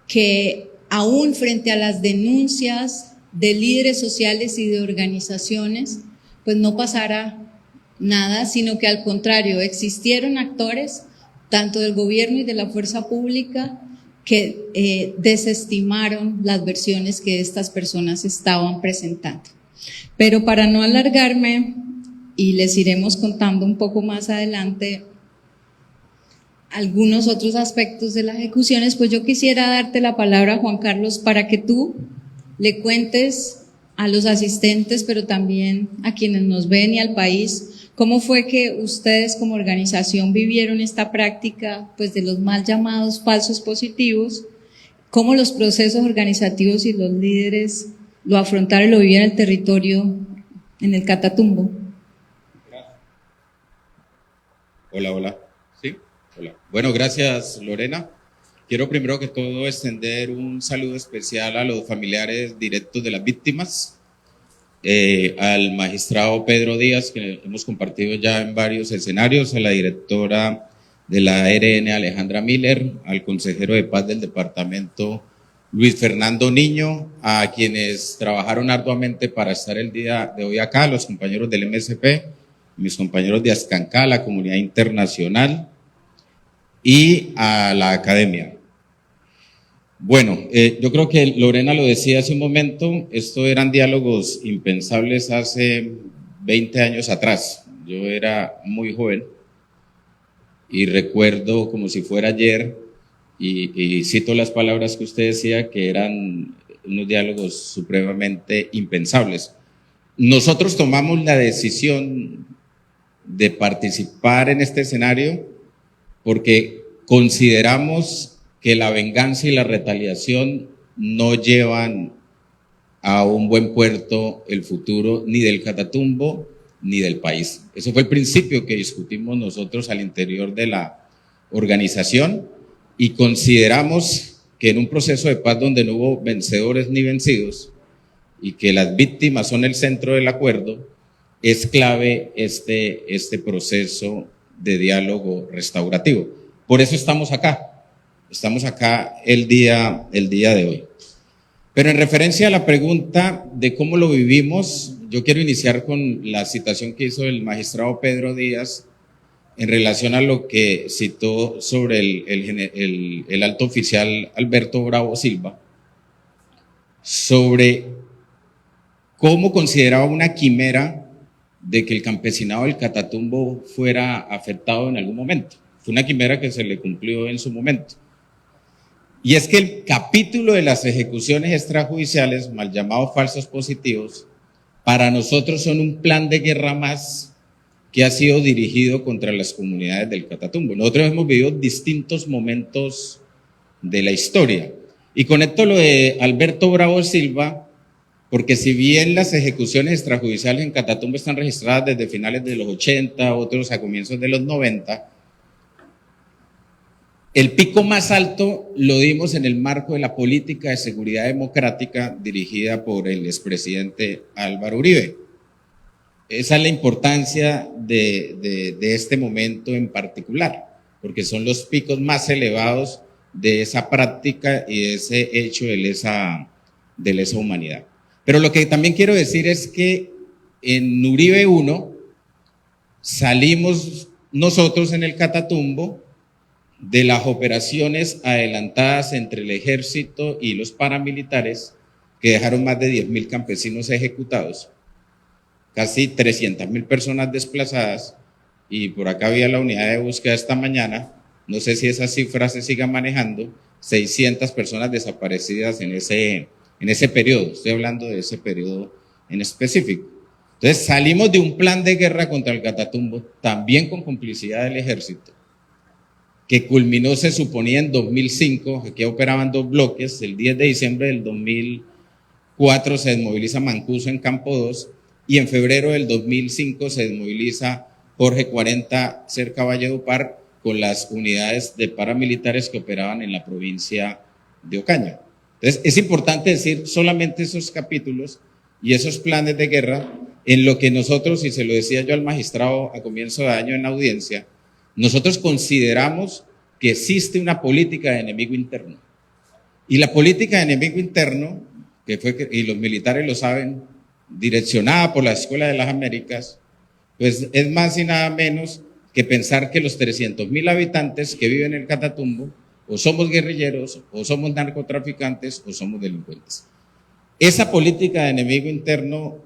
que aún frente a las denuncias de líderes sociales y de organizaciones, pues no pasara nada, sino que al contrario, existieron actores, tanto del gobierno y de la fuerza pública, que desestimaron las versiones que estas personas estaban presentando. Pero para no alargarme, y les iremos contando un poco más adelante algunos otros aspectos de las ejecuciones, pues yo quisiera darte la palabra, Juan Carlos, para que tú le cuentes a los asistentes, pero también a quienes nos ven y al país, cómo fue que ustedes como organización vivieron esta práctica, pues, de los mal llamados falsos positivos, cómo los procesos organizativos y los líderes lo afrontaron y lo vivieron en el territorio, en el Catatumbo. Hola. Sí, hola. Bueno, gracias, Lorena. Quiero primero que todo extender un saludo especial a los familiares directos de las víctimas, al magistrado Pedro Díaz, que hemos compartido ya en varios escenarios, a la directora de la ARN, Alejandra Miller, al consejero de paz del departamento, Luis Fernando Niño, a quienes trabajaron arduamente para estar el día de hoy acá, los compañeros del MSP, mis compañeros de Ascancá, la comunidad internacional y a la academia. Bueno, yo creo que Lorena lo decía hace un momento, esto eran diálogos impensables hace 20 años atrás. Yo era muy joven y recuerdo como si fuera ayer, y cito las palabras que usted decía, que eran unos diálogos supremamente impensables. Nosotros tomamos la decisión de participar en este escenario porque consideramos que la venganza y la retaliación no llevan a un buen puerto el futuro ni del Catatumbo ni del país. Ese fue el principio que discutimos nosotros al interior de la organización y consideramos que en un proceso de paz donde no hubo vencedores ni vencidos y que las víctimas son el centro del acuerdo, es clave este proceso de diálogo restaurativo. Por eso estamos acá el día de hoy. Pero en referencia a la pregunta de cómo lo vivimos, yo quiero iniciar con la citación que hizo el magistrado Pedro Díaz en relación a lo que citó sobre el alto oficial Alberto Bravo Silva, sobre cómo consideraba una quimera de que el campesinado del Catatumbo fuera afectado en algún momento. Fue una quimera que se le cumplió en su momento. Y es que el capítulo de las ejecuciones extrajudiciales, mal llamados falsos positivos, para nosotros son un plan de guerra más que ha sido dirigido contra las comunidades del Catatumbo. Nosotros hemos vivido distintos momentos de la historia. Y conecto lo de Alberto Bravo Silva, porque si bien las ejecuciones extrajudiciales en Catatumbo están registradas desde finales de los 80, otros a comienzos de los 90, el pico más alto lo dimos en el marco de la política de seguridad democrática dirigida por el expresidente Álvaro Uribe. Esa es la importancia de este momento en particular, porque son los picos más elevados de esa práctica y de ese hecho de lesa humanidad. Pero lo que también quiero decir es que en Uribe 1 salimos nosotros en el Catatumbo de las operaciones adelantadas entre el ejército y los paramilitares que dejaron más de 10.000 campesinos ejecutados, casi 300.000 personas desplazadas, y por acá había la unidad de búsqueda esta mañana, no sé si esa cifra se siga manejando, 600 personas desaparecidas en ese periodo, estoy hablando de ese periodo en específico. Entonces salimos de un plan de guerra contra el Catatumbo, también con complicidad del ejército, que culminó, se suponía, en 2005, aquí operaban 2 bloques, el 10 de diciembre del 2004 se desmoviliza Mancuso en Campo 2, y en febrero del 2005 se desmoviliza Jorge 40 cerca Valledupar con las unidades de paramilitares que operaban en la provincia de Ocaña. Entonces es importante decir solamente esos capítulos y esos planes de guerra en lo que nosotros, y se lo decía yo al magistrado a comienzo de año en la audiencia, Nosotros consideramos que existe una política de enemigo interno. Y la política de enemigo interno, y los militares lo saben, direccionada por la Escuela de las Américas, pues es más y nada menos que pensar que los 300.000 habitantes que viven en el Catatumbo o somos guerrilleros, o somos narcotraficantes, o somos delincuentes. Esa política de enemigo interno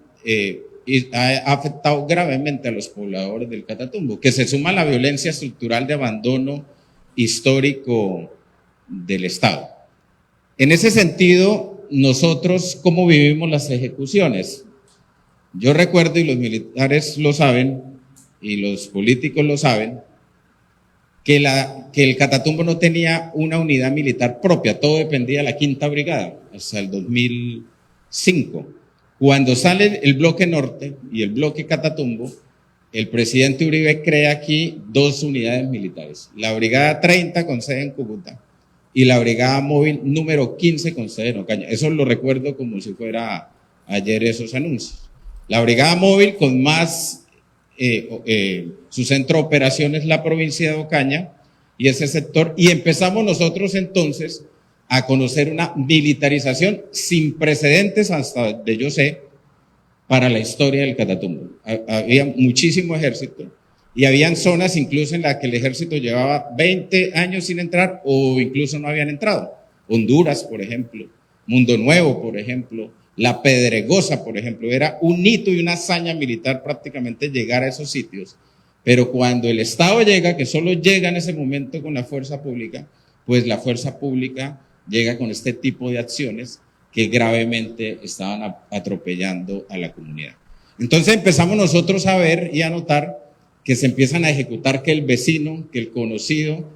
ha afectado gravemente a los pobladores del Catatumbo, que se suma a la violencia estructural de abandono histórico del Estado. En ese sentido, nosotros, ¿cómo vivimos las ejecuciones? Yo recuerdo, y los militares lo saben, y los políticos lo saben, que el Catatumbo no tenía una unidad militar propia, todo dependía de la Quinta Brigada, hasta el 2005. Cuando sale el bloque norte y el bloque Catatumbo, el presidente Uribe crea aquí 2 unidades militares, la Brigada 30 con sede en Cúcuta y la Brigada Móvil número 15 con sede en Ocaña. Eso lo recuerdo como si fuera ayer esos anuncios. La Brigada Móvil con más, su centro de operaciones la provincia de Ocaña y ese sector, y empezamos nosotros entonces a conocer una militarización sin precedentes hasta donde yo sé para la historia del Catatumbo. Había muchísimo ejército y habían zonas incluso en las que el ejército llevaba 20 años sin entrar o incluso no habían entrado. Honduras, por ejemplo, Mundo Nuevo, por ejemplo, La Pedregosa, por ejemplo. Era un hito y una hazaña militar prácticamente llegar a esos sitios. Pero cuando el Estado llega, que solo llega en ese momento con la fuerza pública, pues la fuerza pública llega con este tipo de acciones que gravemente estaban atropellando a la comunidad. Entonces empezamos nosotros a ver y a notar que se empiezan a ejecutar, que el vecino, que el conocido,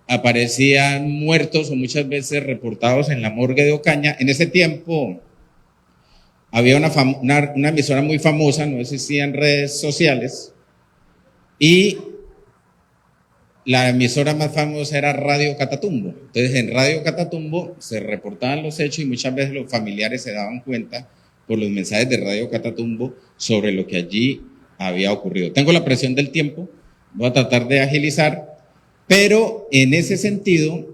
aparecían muertos o muchas veces reportados en la morgue de Ocaña. En ese tiempo había una emisora muy famosa, no existían redes sociales, y la emisora más famosa era Radio Catatumbo. Entonces en Radio Catatumbo se reportaban los hechos y muchas veces los familiares se daban cuenta por los mensajes de Radio Catatumbo sobre lo que allí había ocurrido. Tengo la presión del tiempo, voy a tratar de agilizar, pero en ese sentido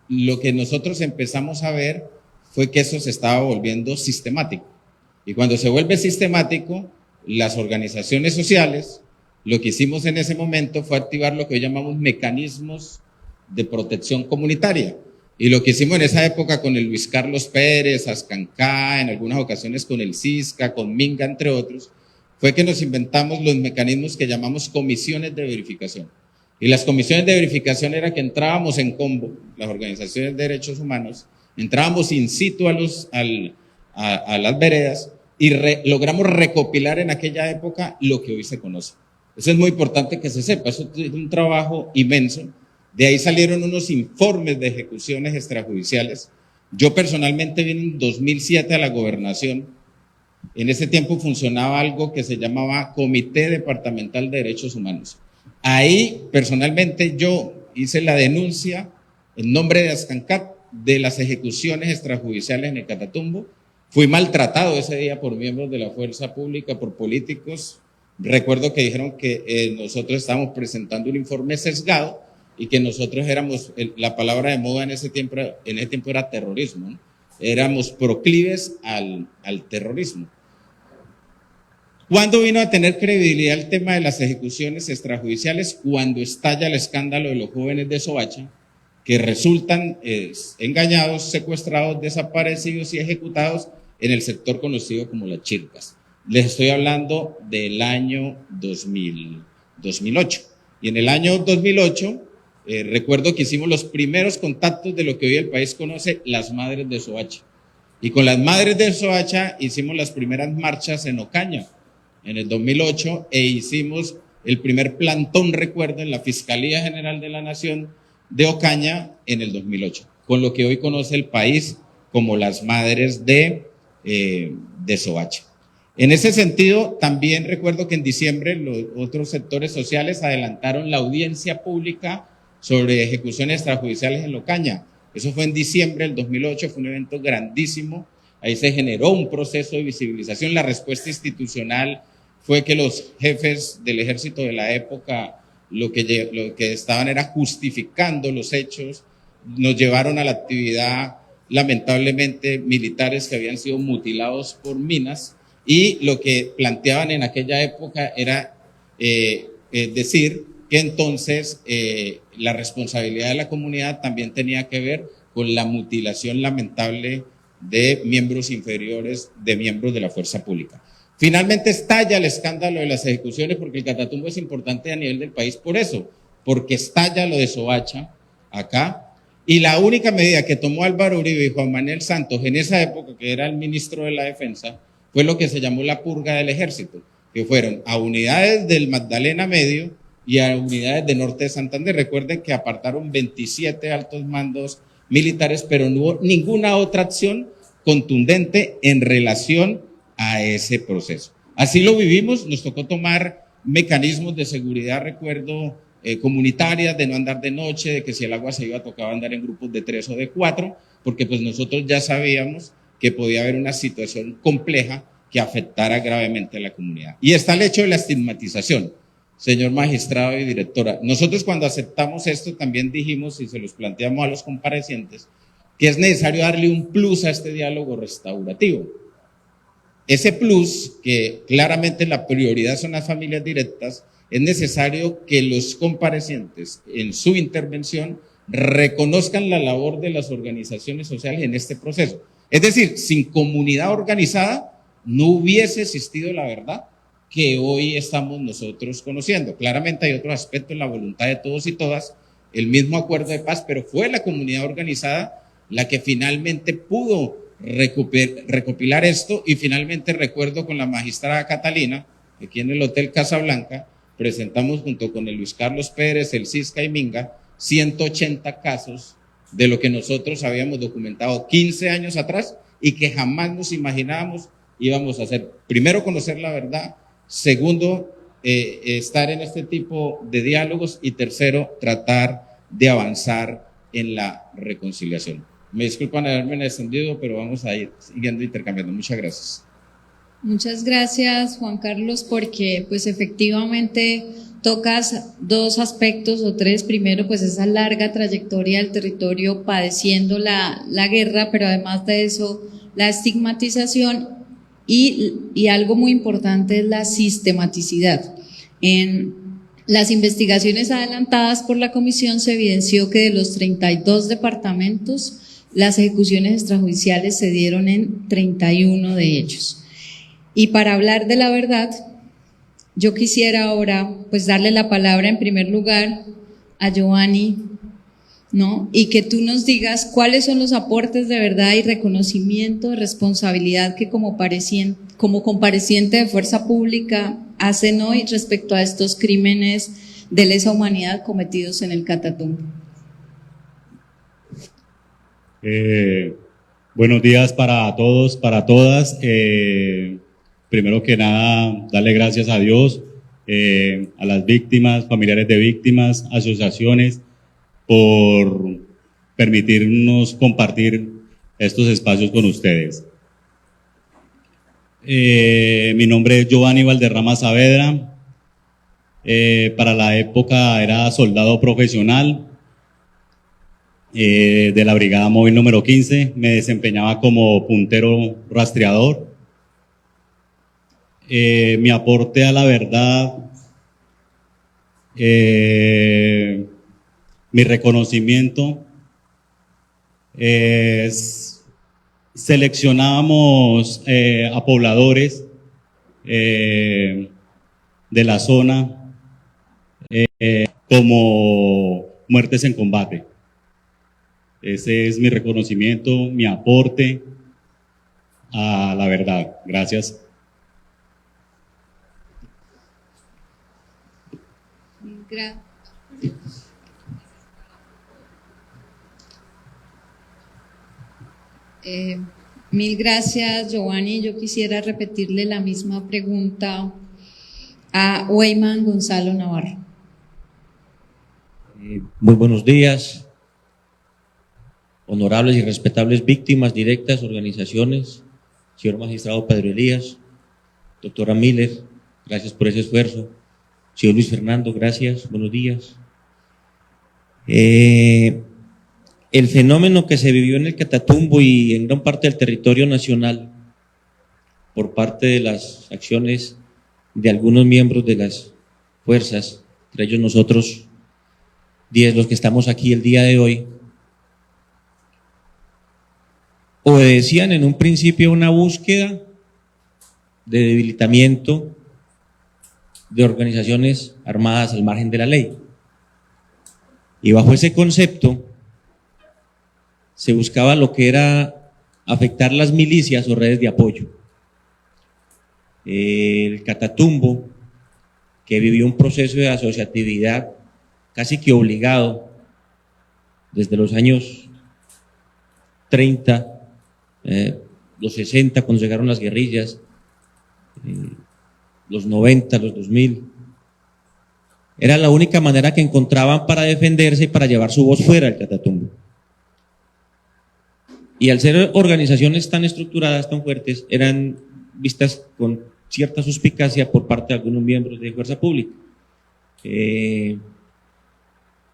lo que nosotros empezamos a ver fue que eso se estaba volviendo sistemático. Y cuando se vuelve sistemático, las organizaciones sociales, lo que hicimos en ese momento fue activar lo que hoy llamamos mecanismos de protección comunitaria. Y lo que hicimos en esa época con el Luis Carlos Pérez, Ascancá, en algunas ocasiones con el Cisca, con Minga, entre otros, fue que nos inventamos los mecanismos que llamamos comisiones de verificación. Y las comisiones de verificación era que entrábamos en combo, las organizaciones de derechos humanos, entrábamos in situ a las veredas y logramos recopilar en aquella época lo que hoy se conoce. Eso es muy importante que se sepa, eso es un trabajo inmenso. De ahí salieron unos informes de ejecuciones extrajudiciales. Yo personalmente vine en 2007 a la gobernación. En ese tiempo funcionaba algo que se llamaba Comité Departamental de Derechos Humanos. Ahí personalmente yo hice la denuncia en nombre de Ascancat de las ejecuciones extrajudiciales en el Catatumbo. Fui maltratado ese día por miembros de la fuerza pública, por políticos. Recuerdo que dijeron que nosotros estábamos presentando un informe sesgado y que nosotros éramos, la palabra de moda en ese tiempo era terrorismo, ¿no? Éramos proclives al terrorismo. ¿Cuándo vino a tener credibilidad el tema de las ejecuciones extrajudiciales? Cuando estalla el escándalo de los jóvenes de Soacha, que resultan engañados, secuestrados, desaparecidos y ejecutados en el sector conocido como Las Chircas. Les estoy hablando del año 2008. Y en el año 2008, recuerdo que hicimos los primeros contactos de lo que hoy el país conoce, las Madres de Soacha. Y con las Madres de Soacha hicimos las primeras marchas en Ocaña en el 2008 e hicimos el primer plantón, recuerdo, en la Fiscalía General de la Nación de Ocaña en el 2008, con lo que hoy conoce el país como las Madres de Soacha. En ese sentido, también recuerdo que en diciembre los otros sectores sociales adelantaron la audiencia pública sobre ejecuciones extrajudiciales en Ocaña. Eso fue en diciembre del 2008, fue un evento grandísimo. Ahí se generó un proceso de visibilización. La respuesta institucional fue que los jefes del ejército de la época lo que estaban era justificando los hechos, nos llevaron a la actividad, lamentablemente, militares que habían sido mutilados por minas, y lo que planteaban en aquella época era decir que entonces la responsabilidad de la comunidad también tenía que ver con la mutilación lamentable de miembros inferiores, de miembros de la fuerza pública. Finalmente estalla el escándalo de las ejecuciones, porque el Catatumbo es importante a nivel del país por eso, porque estalla lo de Soacha acá, y la única medida que tomó Álvaro Uribe y Juan Manuel Santos en esa época, que era el ministro de la Defensa, fue lo que se llamó la purga del ejército, que fueron a unidades del Magdalena Medio y a unidades de Norte de Santander. Recuerden que apartaron 27 altos mandos militares, pero no hubo ninguna otra acción contundente en relación a ese proceso. Así lo vivimos, nos tocó tomar mecanismos de seguridad, recuerdo, comunitarias, de no andar de noche, de que si el agua se iba tocaba andar en grupos de 3 o de 4, porque pues nosotros ya sabíamos que podía haber una situación compleja que afectara gravemente a la comunidad. Y está el hecho de la estigmatización. Señor magistrado y directora, nosotros cuando aceptamos esto también dijimos, y se los planteamos a los comparecientes, que es necesario darle un plus a este diálogo restaurativo. Ese plus, que claramente la prioridad son las familias directas, es necesario que los comparecientes en su intervención reconozcan la labor de las organizaciones sociales en este proceso. Es decir, sin comunidad organizada no hubiese existido la verdad que hoy estamos nosotros conociendo. Claramente hay otros aspectos en la voluntad de todos y todas, el mismo acuerdo de paz, pero fue la comunidad organizada la que finalmente pudo recopilar esto, y finalmente recuerdo con la magistrada Catalina, aquí en el Hotel Casablanca, presentamos junto con el Luis Carlos Pérez, el Cisca y Minga, 180 casos de lo que nosotros habíamos documentado 15 años atrás y que jamás nos imaginábamos íbamos a hacer. Primero, conocer la verdad. Segundo, estar en este tipo de diálogos. Y tercero, tratar de avanzar en la reconciliación. Me disculpan haberme extendido, pero vamos a ir siguiendo intercambiando. Muchas gracias. Muchas gracias, Juan Carlos, porque pues efectivamente tocas dos aspectos o tres. Primero, pues esa larga trayectoria del territorio padeciendo la guerra, pero además de eso, la estigmatización y algo muy importante es la sistematicidad. En las investigaciones adelantadas por la comisión se evidenció que de los 32 departamentos, las ejecuciones extrajudiciales se dieron en 31 de ellos. Y para hablar de la verdad, yo quisiera ahora pues darle la palabra en primer lugar a Giovanni, ¿no? Y que tú nos digas cuáles son los aportes de verdad y reconocimiento de responsabilidad que como compareciente de fuerza pública hacen hoy respecto a estos crímenes de lesa humanidad cometidos en el Catatumbo. Buenos días para todos, para todas. Primero que nada, darle gracias a Dios, a las víctimas, familiares de víctimas, asociaciones, por permitirnos compartir estos espacios con ustedes. Mi nombre es Giovanni Valderrama Saavedra. Para la época era soldado profesional de la Brigada Móvil número 15. Me desempeñaba como puntero rastreador. Mi aporte a la verdad, mi reconocimiento es: seleccionábamos a pobladores de la zona como muertes en combate. Ese es mi reconocimiento, mi aporte a la verdad. Gracias. Mil gracias, Giovanni. Yo quisiera repetirle la misma pregunta a Weyman Gonzalo Navarro. Muy buenos días, honorables y respetables víctimas directas, organizaciones, señor magistrado Pedro Elías, doctora Miller, gracias por ese esfuerzo. Señor Luis Fernando, gracias, buenos días. El fenómeno que se vivió en el Catatumbo y en gran parte del territorio nacional por parte de las acciones de algunos miembros de las fuerzas, entre ellos nosotros 10 los que estamos aquí el día de hoy, obedecían en un principio una búsqueda de debilitamiento de organizaciones armadas al margen de la ley. Y bajo ese concepto se buscaba lo que era afectar las milicias o redes de apoyo. El Catatumbo, que vivió un proceso de asociatividad casi que obligado desde los años 30, los 60 cuando llegaron las guerrillas, los 90, los 2000, era la única manera que encontraban para defenderse y para llevar su voz fuera del Catatumbo. Y al ser organizaciones tan estructuradas, tan fuertes, eran vistas con cierta suspicacia por parte de algunos miembros de fuerza pública.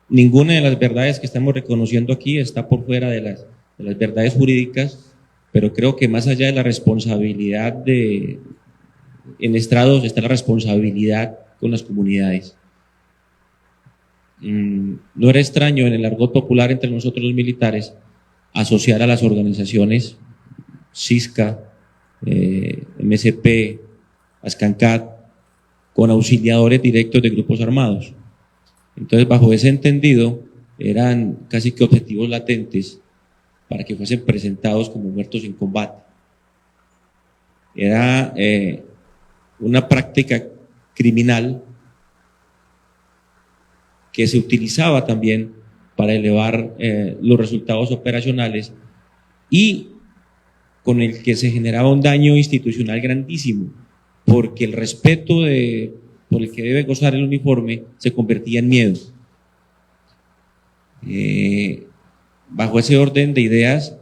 Ninguna de las verdades que estamos reconociendo aquí está por fuera de las verdades jurídicas, pero creo que más allá de la responsabilidad en estrados está la responsabilidad con las comunidades. No era extraño en el argot popular entre nosotros los militares asociar a las organizaciones CISCA, MSP, ASCANCAT, con auxiliadores directos de grupos armados. Entonces, bajo ese entendido, eran casi que objetivos latentes para que fuesen presentados como muertos en combate. Era una práctica criminal que se utilizaba también para elevar los resultados operacionales y con el que se generaba un daño institucional grandísimo, porque el respeto por el que debe gozar el uniforme se convertía en miedo. Bajo ese orden de ideas,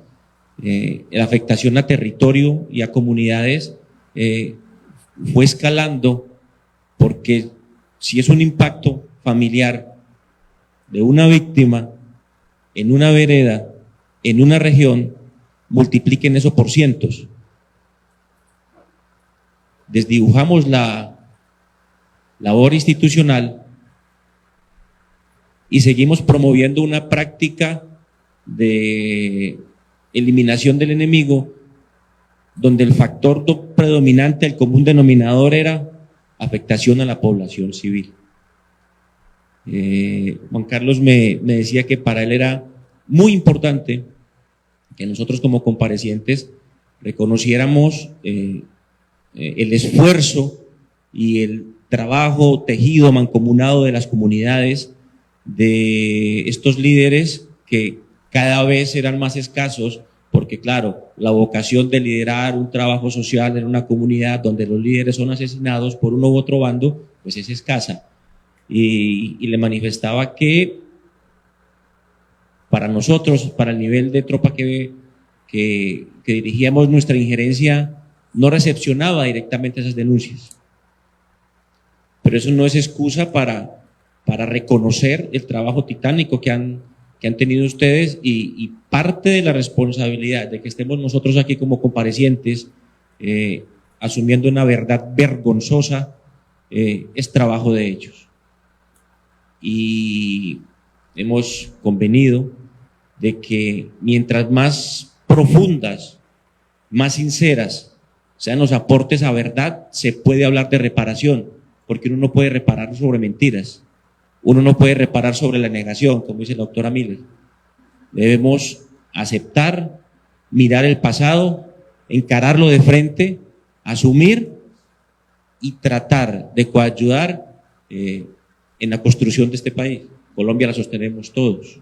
la afectación a territorio y a comunidades fue escalando, porque si es un impacto familiar de una víctima en una vereda, en una región, multipliquen eso por cientos. Desdibujamos la labor institucional y seguimos promoviendo una práctica de eliminación del enemigo, donde el factor predominante, el común denominador, era afectación a la población civil. Juan Carlos me decía que para él era muy importante que nosotros como comparecientes reconociéramos el esfuerzo y el trabajo tejido, mancomunado de las comunidades, de estos líderes que cada vez eran más escasos, porque claro, la vocación de liderar un trabajo social en una comunidad donde los líderes son asesinados por uno u otro bando, pues es escasa. Y le manifestaba que para nosotros, para el nivel de tropa que dirigíamos, nuestra injerencia no recepcionaba directamente esas denuncias. Pero eso no es excusa para reconocer el trabajo titánico que han tenido ustedes y parte de la responsabilidad de que estemos nosotros aquí como comparecientes asumiendo una verdad vergonzosa es trabajo de ellos. Y hemos convenido de que mientras más profundas, más sinceras sean los aportes a verdad, se puede hablar de reparación, porque uno no puede reparar sobre mentiras, uno no puede reparar sobre la negación, como dice la doctora Miller. Debemos aceptar, mirar el pasado, encararlo de frente, asumir y tratar de coayudar en la construcción de este país. Colombia la sostenemos todos.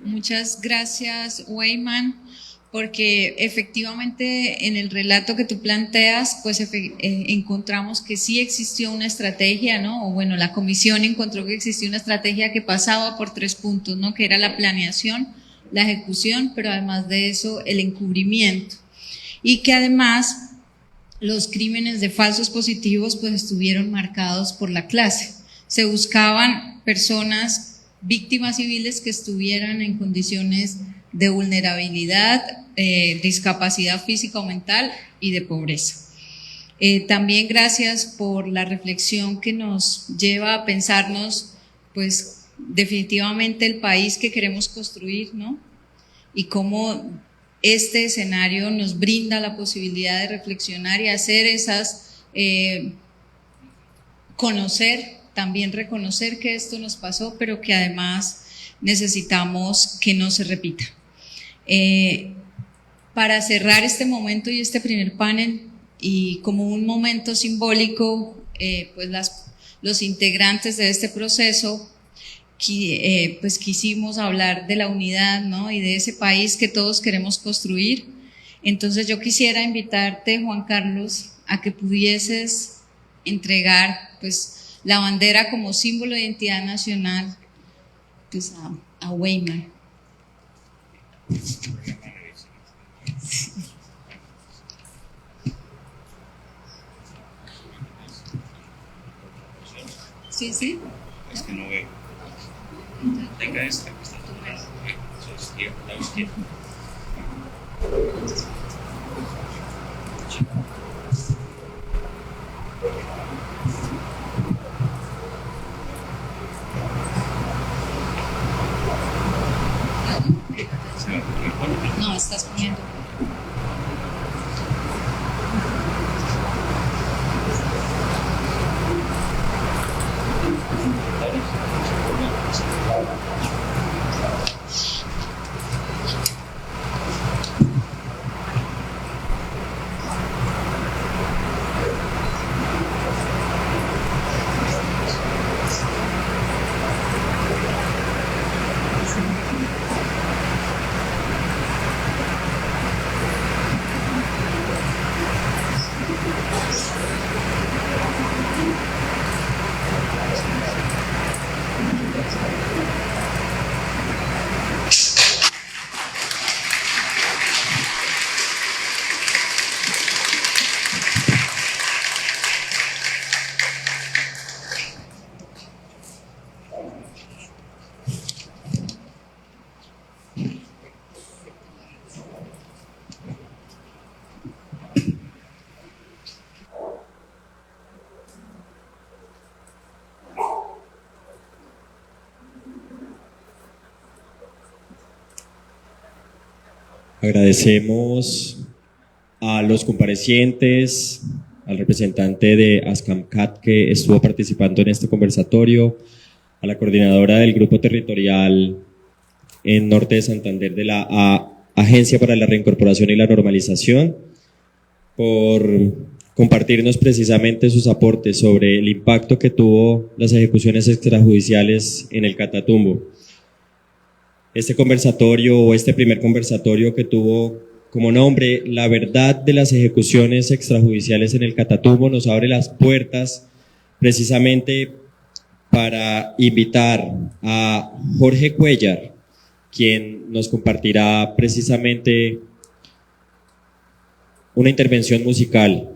Muchas gracias, Weyman, porque efectivamente en el relato que tú planteas, pues encontramos que sí existió una estrategia, ¿no? O bueno, la comisión encontró que existía una estrategia que pasaba por 3 puntos, ¿no? Que era la planeación, la ejecución, pero además de eso, el encubrimiento. Y que además los crímenes de falsos positivos pues estuvieron marcados por la clase. Se buscaban personas, víctimas civiles que estuvieran en condiciones de vulnerabilidad, discapacidad física o mental y de pobreza. También gracias por la reflexión que nos lleva a pensarnos pues definitivamente el país que queremos construir, ¿no? Y cómo este escenario nos brinda la posibilidad de reflexionar y hacer esas, conocer, también reconocer que esto nos pasó, pero que además necesitamos que no se repita. Para cerrar este momento y este primer panel, y como un momento simbólico, pues los integrantes de este proceso, pues quisimos hablar de la unidad, ¿no? Y de ese país que todos queremos construir. Entonces yo quisiera invitarte, Juan Carlos, a que pudieses entregar pues la bandera como símbolo de identidad nacional pues a Weimar. Sí, sí. Es que no veo. Tenga esta que está tu lado. La izquierda. No, estás poniendo. Agradecemos a los comparecientes, al representante de ASCAMCAT que estuvo participando en este conversatorio, a la coordinadora del Grupo Territorial en Norte de Santander de la Agencia para la Reincorporación y la Normalización, por compartirnos precisamente sus aportes sobre el impacto que tuvo las ejecuciones extrajudiciales en el Catatumbo. Este conversatorio o este primer conversatorio que tuvo como nombre La verdad de las ejecuciones extrajudiciales en el Catatumbo nos abre las puertas precisamente para invitar a Jorge Cuellar, quien nos compartirá precisamente una intervención musical